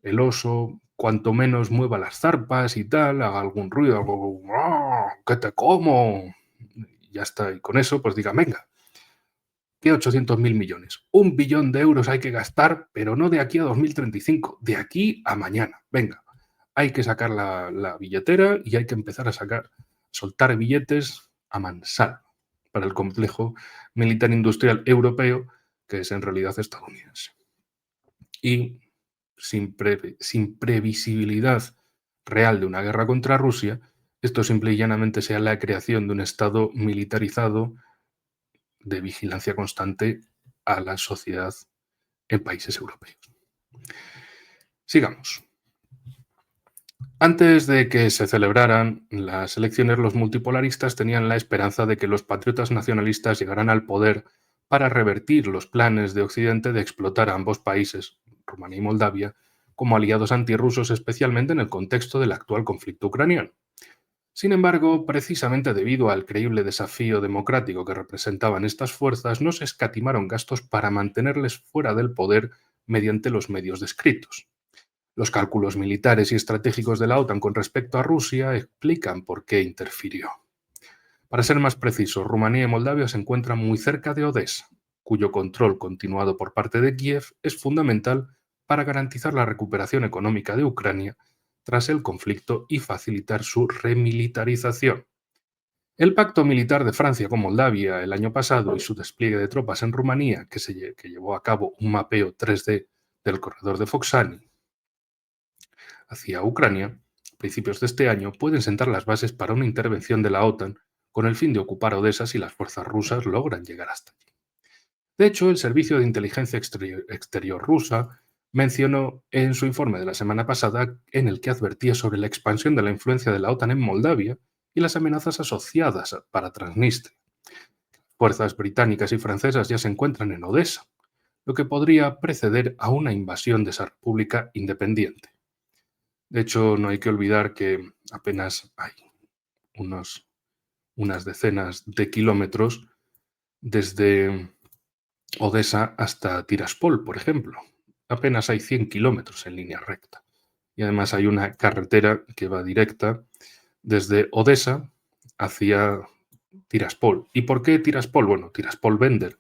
el oso, cuanto menos mueva las zarpas y tal, haga algún ruido, algo, "Ah, que te como", y ya está, y con eso pues diga, venga, ¿qué 800.000 millones? 1 billón de euros hay que gastar, pero no de aquí a 2035, de aquí a mañana, venga. Hay que sacar la billetera y hay que empezar a soltar billetes a mansalva para el complejo militar industrial europeo, que es en realidad estadounidense. Y sin previsibilidad real de una guerra contra Rusia, esto simple y llanamente sea la creación de un Estado militarizado de vigilancia constante a la sociedad en países europeos. Sigamos. Antes de que se celebraran las elecciones, los multipolaristas tenían la esperanza de que los patriotas nacionalistas llegaran al poder para revertir los planes de Occidente de explotar a ambos países, Rumanía y Moldavia, como aliados antirrusos, especialmente en el contexto del actual conflicto ucraniano. Sin embargo, precisamente debido al creíble desafío democrático que representaban estas fuerzas, no se escatimaron gastos para mantenerles fuera del poder mediante los medios descritos. Los cálculos militares y estratégicos de la OTAN con respecto a Rusia explican por qué interfirió. Para ser más preciso, Rumanía y Moldavia se encuentran muy cerca de Odessa, cuyo control continuado por parte de Kiev es fundamental para garantizar la recuperación económica de Ucrania tras el conflicto y facilitar su remilitarización. El pacto militar de Francia con Moldavia el año pasado y su despliegue de tropas en Rumanía, que llevó a cabo un mapeo 3D del corredor de Foxani hacia Ucrania, a principios de este año, pueden sentar las bases para una intervención de la OTAN con el fin de ocupar Odessa si las fuerzas rusas logran llegar hasta allí. De hecho, el Servicio de Inteligencia Exterior rusa mencionó en su informe de la semana pasada en el que advertía sobre la expansión de la influencia de la OTAN en Moldavia y las amenazas asociadas para Transnistria. Fuerzas británicas y francesas ya se encuentran en Odessa, lo que podría preceder a una invasión de esa república independiente. De hecho, no hay que olvidar que apenas hay unos, unas decenas de kilómetros desde Odessa hasta Tiraspol, por ejemplo. Apenas hay 100 kilómetros en línea recta. Y además hay una carretera que va directa desde Odessa hacia Tiraspol. ¿Y por qué Tiraspol? Bueno, Tiraspol-Bender,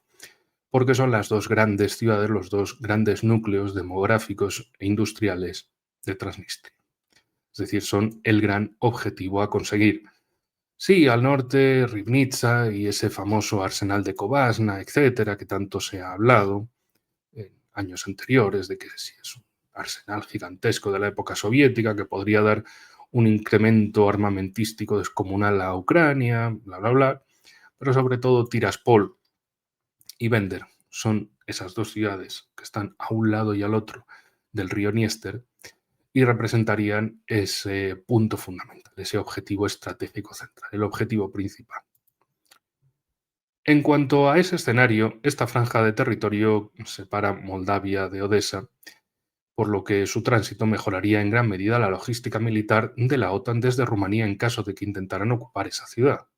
porque son las dos grandes ciudades, los dos grandes núcleos demográficos e industriales de Transnistria. Es decir, son el gran objetivo a conseguir. Sí, al norte, Rivnitsa y ese famoso arsenal de Kobasna, etcétera, que tanto se ha hablado en años anteriores, de que sí es un arsenal gigantesco de la época soviética que podría dar un incremento armamentístico descomunal a Ucrania, bla, bla, bla. Pero sobre todo Tiraspol y Bender son esas dos ciudades que están a un lado y al otro del río Dniester y representarían ese punto fundamental, ese objetivo estratégico central, el objetivo principal. En cuanto a ese escenario, esta franja de territorio separa Moldavia de Odessa, por lo que su tránsito mejoraría en gran medida la logística militar de la OTAN desde Rumanía en caso de que intentaran ocupar esa ciudad.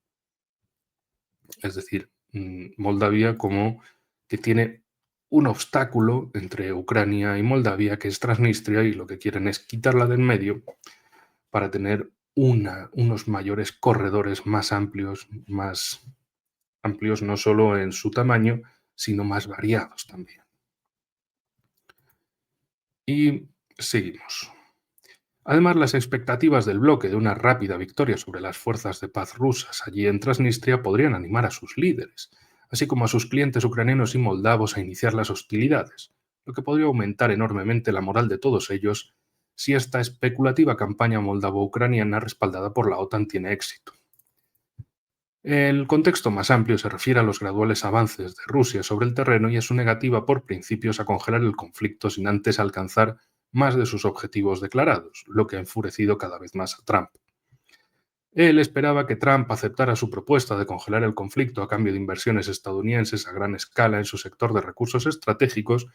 Es decir, Moldavia como que tiene un obstáculo entre Ucrania y Moldavia, que es Transnistria, y lo que quieren es quitarla de en medio para tener unos mayores corredores más amplios no solo en su tamaño, sino más variados también. Y seguimos. Además, las expectativas del bloque de una rápida victoria sobre las fuerzas de paz rusas allí en Transnistria podrían animar a sus líderes, así como a sus clientes ucranianos y moldavos a iniciar las hostilidades, lo que podría aumentar enormemente la moral de todos ellos si esta especulativa campaña moldavo-ucraniana respaldada por la OTAN tiene éxito. El contexto más amplio se refiere a los graduales avances de Rusia sobre el terreno y a su negativa por principios a congelar el conflicto sin antes alcanzar más de sus objetivos declarados, lo que ha enfurecido cada vez más a Trump. Él esperaba que Trump aceptara su propuesta de congelar el conflicto a cambio de inversiones estadounidenses a gran escala en su sector de recursos estratégicos,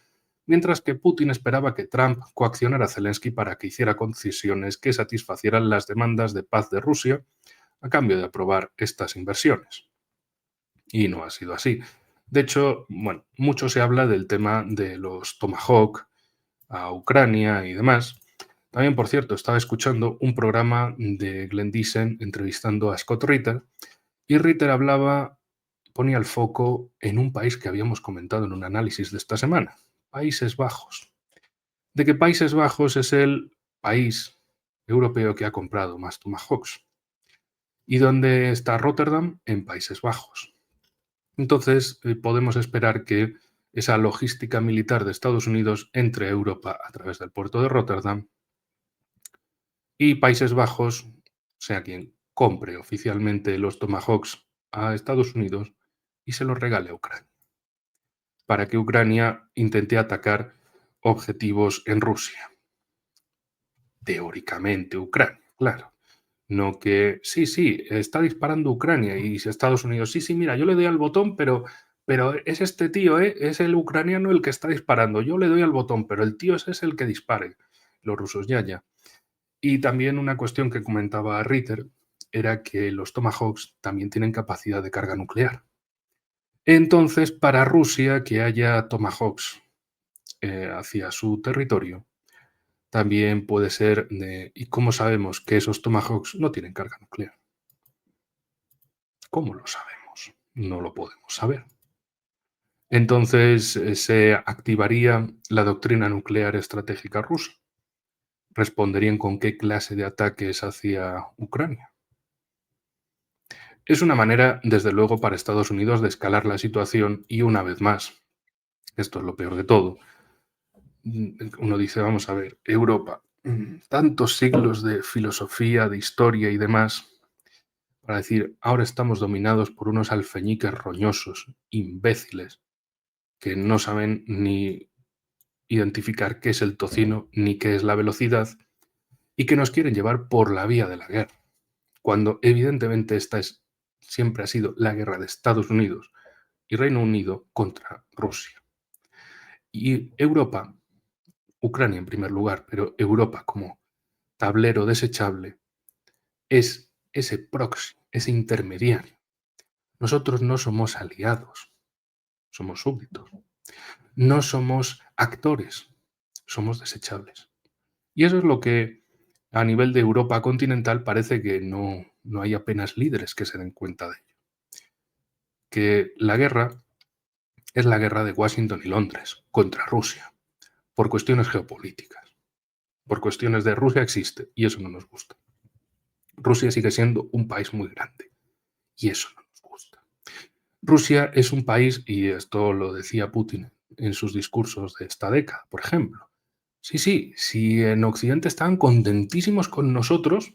mientras que Putin esperaba que Trump coaccionara a Zelensky para que hiciera concesiones que satisfacieran las demandas de paz de Rusia a cambio de aprobar estas inversiones. Y no ha sido así. De hecho, bueno, mucho se habla del tema de los Tomahawk a Ucrania y demás. También, por cierto, estaba escuchando un programa de Glenn Dixon entrevistando a Scott Ritter y Ritter ponía el foco en un país que habíamos comentado en un análisis de esta semana, Países Bajos. De que Países Bajos es el país europeo que ha comprado más Tomahawks. ¿Y dónde está Rotterdam? En Países Bajos. Entonces, podemos esperar que esa logística militar de Estados Unidos entre a Europa a través del puerto de Rotterdam y Países Bajos sea quien compre oficialmente los Tomahawks a Estados Unidos y se los regale a Ucrania, para que Ucrania intente atacar objetivos en Rusia. Teóricamente Ucrania, claro. No que, sí, sí, está disparando Ucrania y si Estados Unidos, sí, sí, mira, yo le doy al botón, pero es este tío, ¿eh? Es el ucraniano el que está disparando. Yo le doy al botón, pero el tío ese es el que dispare. Los rusos, ya, ya. Y también una cuestión que comentaba Ritter era que los Tomahawks también tienen capacidad de carga nuclear. Entonces, para Rusia, que haya Tomahawks hacia su territorio, también puede ser de... ¿Y cómo sabemos que esos Tomahawks no tienen carga nuclear? ¿Cómo lo sabemos? No lo podemos saber. Entonces, se activaría la doctrina nuclear estratégica rusa. ¿Responderían con qué clase de ataques hacia Ucrania? Es una manera, desde luego, para Estados Unidos de escalar la situación y una vez más, esto es lo peor de todo, uno dice, vamos a ver, Europa, tantos siglos de filosofía, de historia y demás, para decir, ahora estamos dominados por unos alfeñiques roñosos, imbéciles, que no saben ni identificar qué es el tocino ni qué es la velocidad y que nos quieren llevar por la vía de la guerra, cuando evidentemente siempre ha sido la guerra de Estados Unidos y Reino Unido contra Rusia. Y Europa, Ucrania en primer lugar, pero Europa como tablero desechable, es ese proxy, ese intermediario. Nosotros no somos aliados, somos súbditos. No somos actores, somos desechables. Y eso es lo que a nivel de Europa continental parece que no hay apenas líderes que se den cuenta de ello. Que la guerra es la guerra de Washington y Londres contra Rusia, por cuestiones geopolíticas. Por cuestiones de Rusia existe y eso no nos gusta. Rusia sigue siendo un país muy grande y eso no nos gusta. Rusia es un país, y esto lo decía Putin en sus discursos de esta década, por ejemplo. Sí, si en Occidente estaban contentísimos con nosotros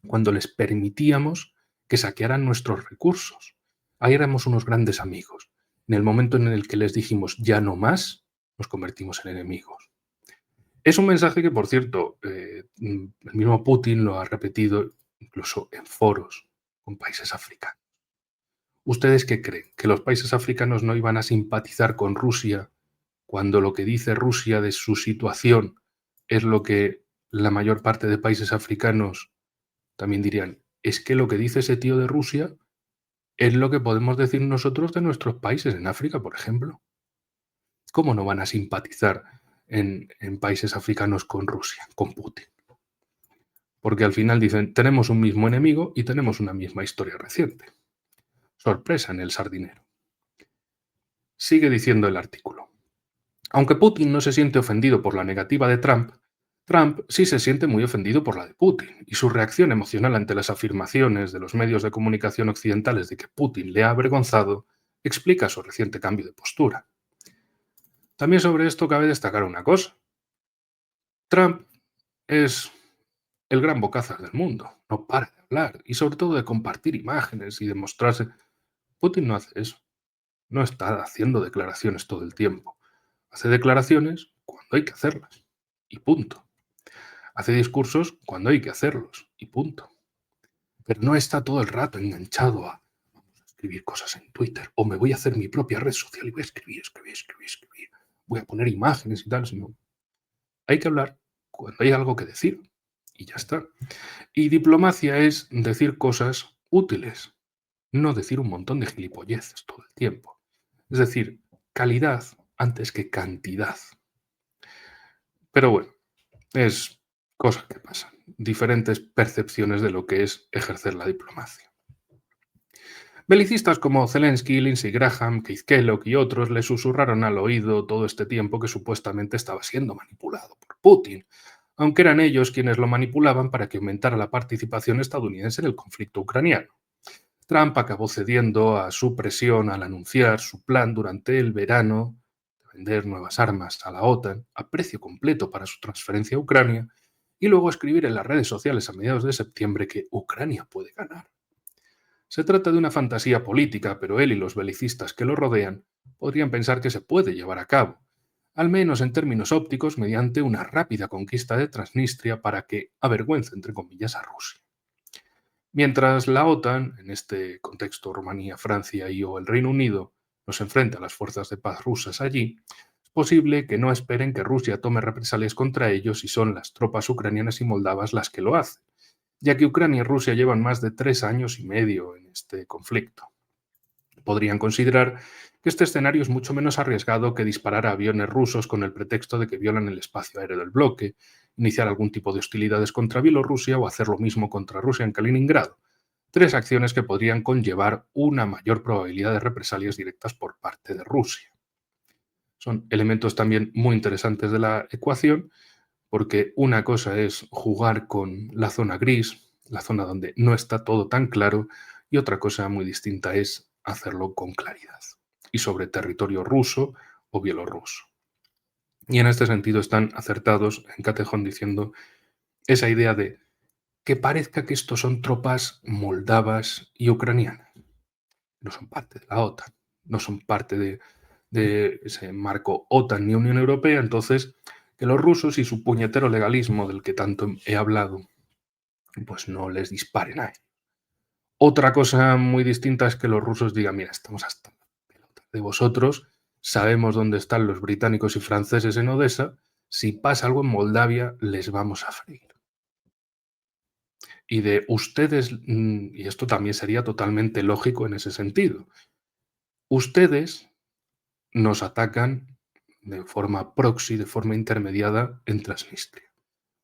cuando les permitíamos que saquearan nuestros recursos. Ahí éramos unos grandes amigos. En el momento en el que les dijimos ya no más, nos convertimos en enemigos. Es un mensaje que, por cierto, el mismo Putin lo ha repetido incluso en foros con países africanos. ¿Ustedes qué creen? ¿Que los países africanos no iban a simpatizar con Rusia cuando lo que dice Rusia de su situación es lo que la mayor parte de países africanos también dirían? Es que lo que dice ese tío de Rusia es lo que podemos decir nosotros de nuestros países en África, por ejemplo. ¿Cómo no van a simpatizar en países africanos con Rusia, con Putin? Porque al final dicen, tenemos un mismo enemigo y tenemos una misma historia reciente. Sorpresa en el sardinero. Sigue diciendo el artículo. Aunque Putin no se siente ofendido por la negativa de Trump, Trump sí se siente muy ofendido por la de Putin, y su reacción emocional ante las afirmaciones de los medios de comunicación occidentales de que Putin le ha avergonzado explica su reciente cambio de postura. También sobre esto cabe destacar una cosa. Trump es el gran bocazas del mundo, no para de hablar y sobre todo de compartir imágenes y de mostrarse. Putin no hace eso, no está haciendo declaraciones todo el tiempo. Hace declaraciones cuando hay que hacerlas y punto. Hace discursos cuando hay que hacerlos y punto. Pero no está todo el rato enganchado a vamos a escribir cosas en Twitter o me voy a hacer mi propia red social y voy a escribir. Voy a poner imágenes y tal, sino hay que hablar cuando hay algo que decir y ya está. Y diplomacia es decir cosas útiles, no decir un montón de gilipolleces todo el tiempo. Es decir, calidad antes que cantidad. Pero bueno, es cosas que pasan, diferentes percepciones de lo que es ejercer la diplomacia. Belicistas como Zelensky, Lindsey Graham, Keith Kellogg y otros le susurraron al oído todo este tiempo que supuestamente estaba siendo manipulado por Putin, aunque eran ellos quienes lo manipulaban para que aumentara la participación estadounidense en el conflicto ucraniano. Trump acabó cediendo a su presión al anunciar su plan durante el verano de vender nuevas armas a la OTAN a precio completo para su transferencia a Ucrania y luego escribir en las redes sociales a mediados de septiembre que Ucrania puede ganar. Se trata de una fantasía política, pero él y los belicistas que lo rodean podrían pensar que se puede llevar a cabo, al menos en términos ópticos, mediante una rápida conquista de Transnistria para que avergüence, entre comillas, a Rusia. Mientras la OTAN, en este contexto Rumanía, Francia y o el Reino Unido, nos enfrenta a las fuerzas de paz rusas allí, es posible que no esperen que Rusia tome represalias contra ellos si son las tropas ucranianas y moldavas las que lo hacen, ya que Ucrania y Rusia llevan más de 3 años y medio en este conflicto. Podrían considerar que este escenario es mucho menos arriesgado que disparar a aviones rusos con el pretexto de que violan el espacio aéreo del bloque, iniciar algún tipo de hostilidades contra Bielorrusia o hacer lo mismo contra Rusia en Kaliningrado. 3 acciones que podrían conllevar una mayor probabilidad de represalias directas por parte de Rusia. Son elementos también muy interesantes de la ecuación, porque una cosa es jugar con la zona gris, la zona donde no está todo tan claro, y otra cosa muy distinta es hacerlo con claridad y sobre territorio ruso o bielorruso. Y en este sentido están acertados en Catejón diciendo esa idea de que parezca que estos son tropas moldavas y ucranianas. No son parte de la OTAN, no son parte de ese marco OTAN ni Unión Europea, entonces que los rusos y su puñetero legalismo del que tanto he hablado, pues no les disparen a él. Otra cosa muy distinta es que los rusos digan, mira, estamos hasta la pelota de vosotros, sabemos dónde están los británicos y franceses en Odessa, si pasa algo en Moldavia les vamos a freír. Y de ustedes, y esto también sería totalmente lógico en ese sentido, ustedes nos atacan de forma proxy, de forma intermediada en Transnistria.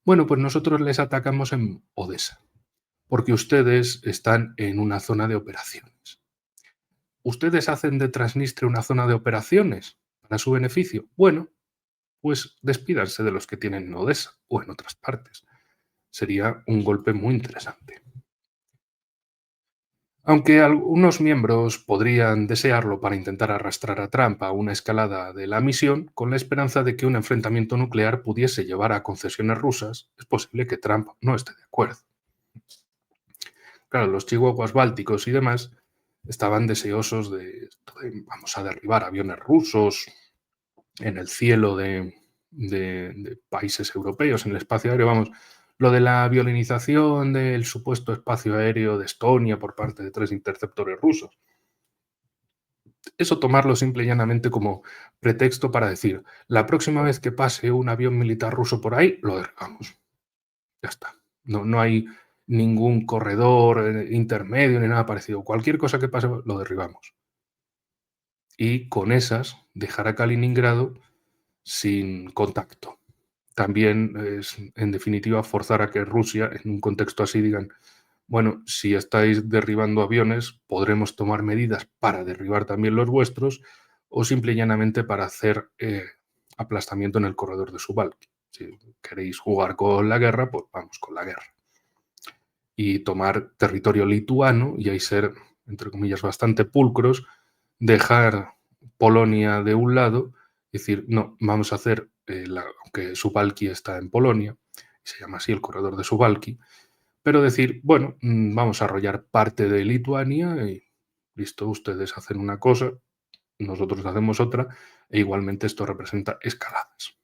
Bueno, pues nosotros les atacamos en Odessa, porque ustedes están en una zona de operaciones. ¿Ustedes hacen de Transnistria una zona de operaciones para su beneficio? Bueno, pues despídanse de los que tienen en Odessa o en otras partes. Sería un golpe muy interesante. Aunque algunos miembros podrían desearlo para intentar arrastrar a Trump a una escalada de la misión, con la esperanza de que un enfrentamiento nuclear pudiese llevar a concesiones rusas, es posible que Trump no esté de acuerdo. Claro, los chihuahuas bálticos y demás estaban deseosos de vamos a derribar aviones rusos en el cielo de países europeos, en el espacio aéreo, vamos. Lo de la violinización del supuesto espacio aéreo de Estonia por parte de 3 interceptores rusos. Eso tomarlo simple y llanamente como pretexto para decir, la próxima vez que pase un avión militar ruso por ahí, lo derribamos. Ya está. No hay ningún corredor intermedio ni nada parecido. Cualquier cosa que pase, lo derribamos. Y con esas, dejar a Kaliningrado sin contacto. También es, en definitiva, forzar a que Rusia, en un contexto así, digan, bueno, si estáis derribando aviones, podremos tomar medidas para derribar también los vuestros o simple y llanamente para hacer aplastamiento en el corredor de Suwałki. Si queréis jugar con la guerra, pues vamos con la guerra. Y tomar territorio lituano y ahí ser, entre comillas, bastante pulcros, dejar Polonia de un lado, decir, no, vamos a hacer, aunque Suwałki está en Polonia, se llama así el corredor de Suwałki, pero decir, bueno, vamos a arrollar parte de Lituania y listo, ustedes hacen una cosa, nosotros hacemos otra, e igualmente esto representa escaladas.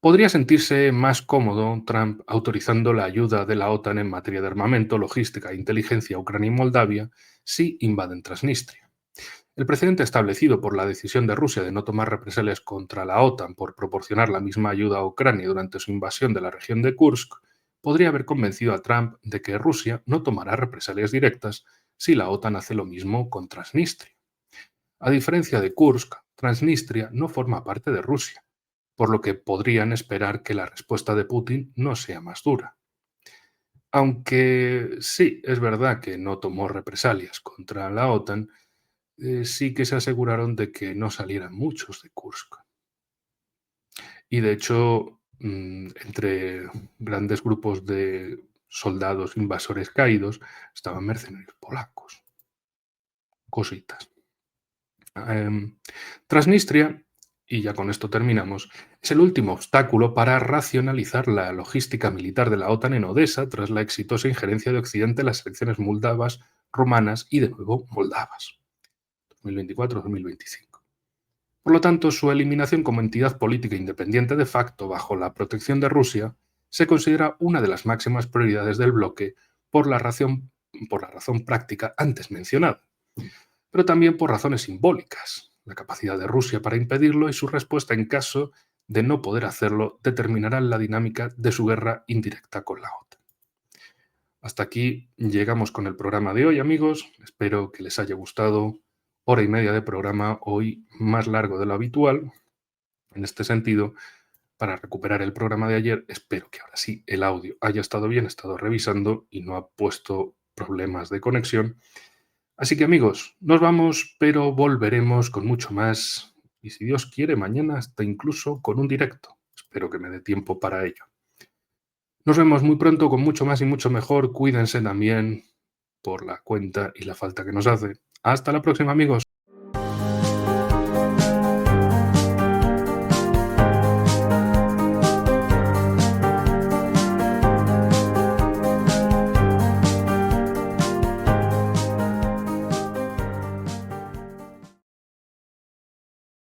Podría sentirse más cómodo Trump autorizando la ayuda de la OTAN en materia de armamento, logística e inteligencia a Ucrania y Moldavia si invaden Transnistria. El precedente establecido por la decisión de Rusia de no tomar represalias contra la OTAN por proporcionar la misma ayuda a Ucrania durante su invasión de la región de Kursk podría haber convencido a Trump de que Rusia no tomará represalias directas si la OTAN hace lo mismo con Transnistria. A diferencia de Kursk, Transnistria no forma parte de Rusia, por lo que podrían esperar que la respuesta de Putin no sea más dura. Aunque sí, es verdad que no tomó represalias contra la OTAN, sí que se aseguraron de que no salieran muchos de Kursk. Y de hecho, entre grandes grupos de soldados invasores caídos estaban mercenarios polacos. Cositas. Transnistria, y ya con esto terminamos, es el último obstáculo para racionalizar la logística militar de la OTAN en Odessa tras la exitosa injerencia de Occidente en las elecciones moldavas, rumanas y de nuevo moldavas, 2024-2025. Por lo tanto, su eliminación como entidad política independiente de facto bajo la protección de Rusia se considera una de las máximas prioridades del bloque por la razón práctica antes mencionada, pero también por razones simbólicas. La capacidad de Rusia para impedirlo y su respuesta en caso de no poder hacerlo determinarán la dinámica de su guerra indirecta con la OTAN. Hasta aquí llegamos con el programa de hoy, amigos. Espero que les haya gustado. Hora y media de programa, hoy más largo de lo habitual. En este sentido, para recuperar el programa de ayer, espero que ahora sí el audio haya estado bien, he estado revisando y no ha puesto problemas de conexión. Así que amigos, nos vamos, pero volveremos con mucho más y si Dios quiere, mañana hasta incluso con un directo. Espero que me dé tiempo para ello. Nos vemos muy pronto con mucho más y mucho mejor. Cuídense también. por la cuenta y la falta que nos hace. Hasta la próxima, amigos.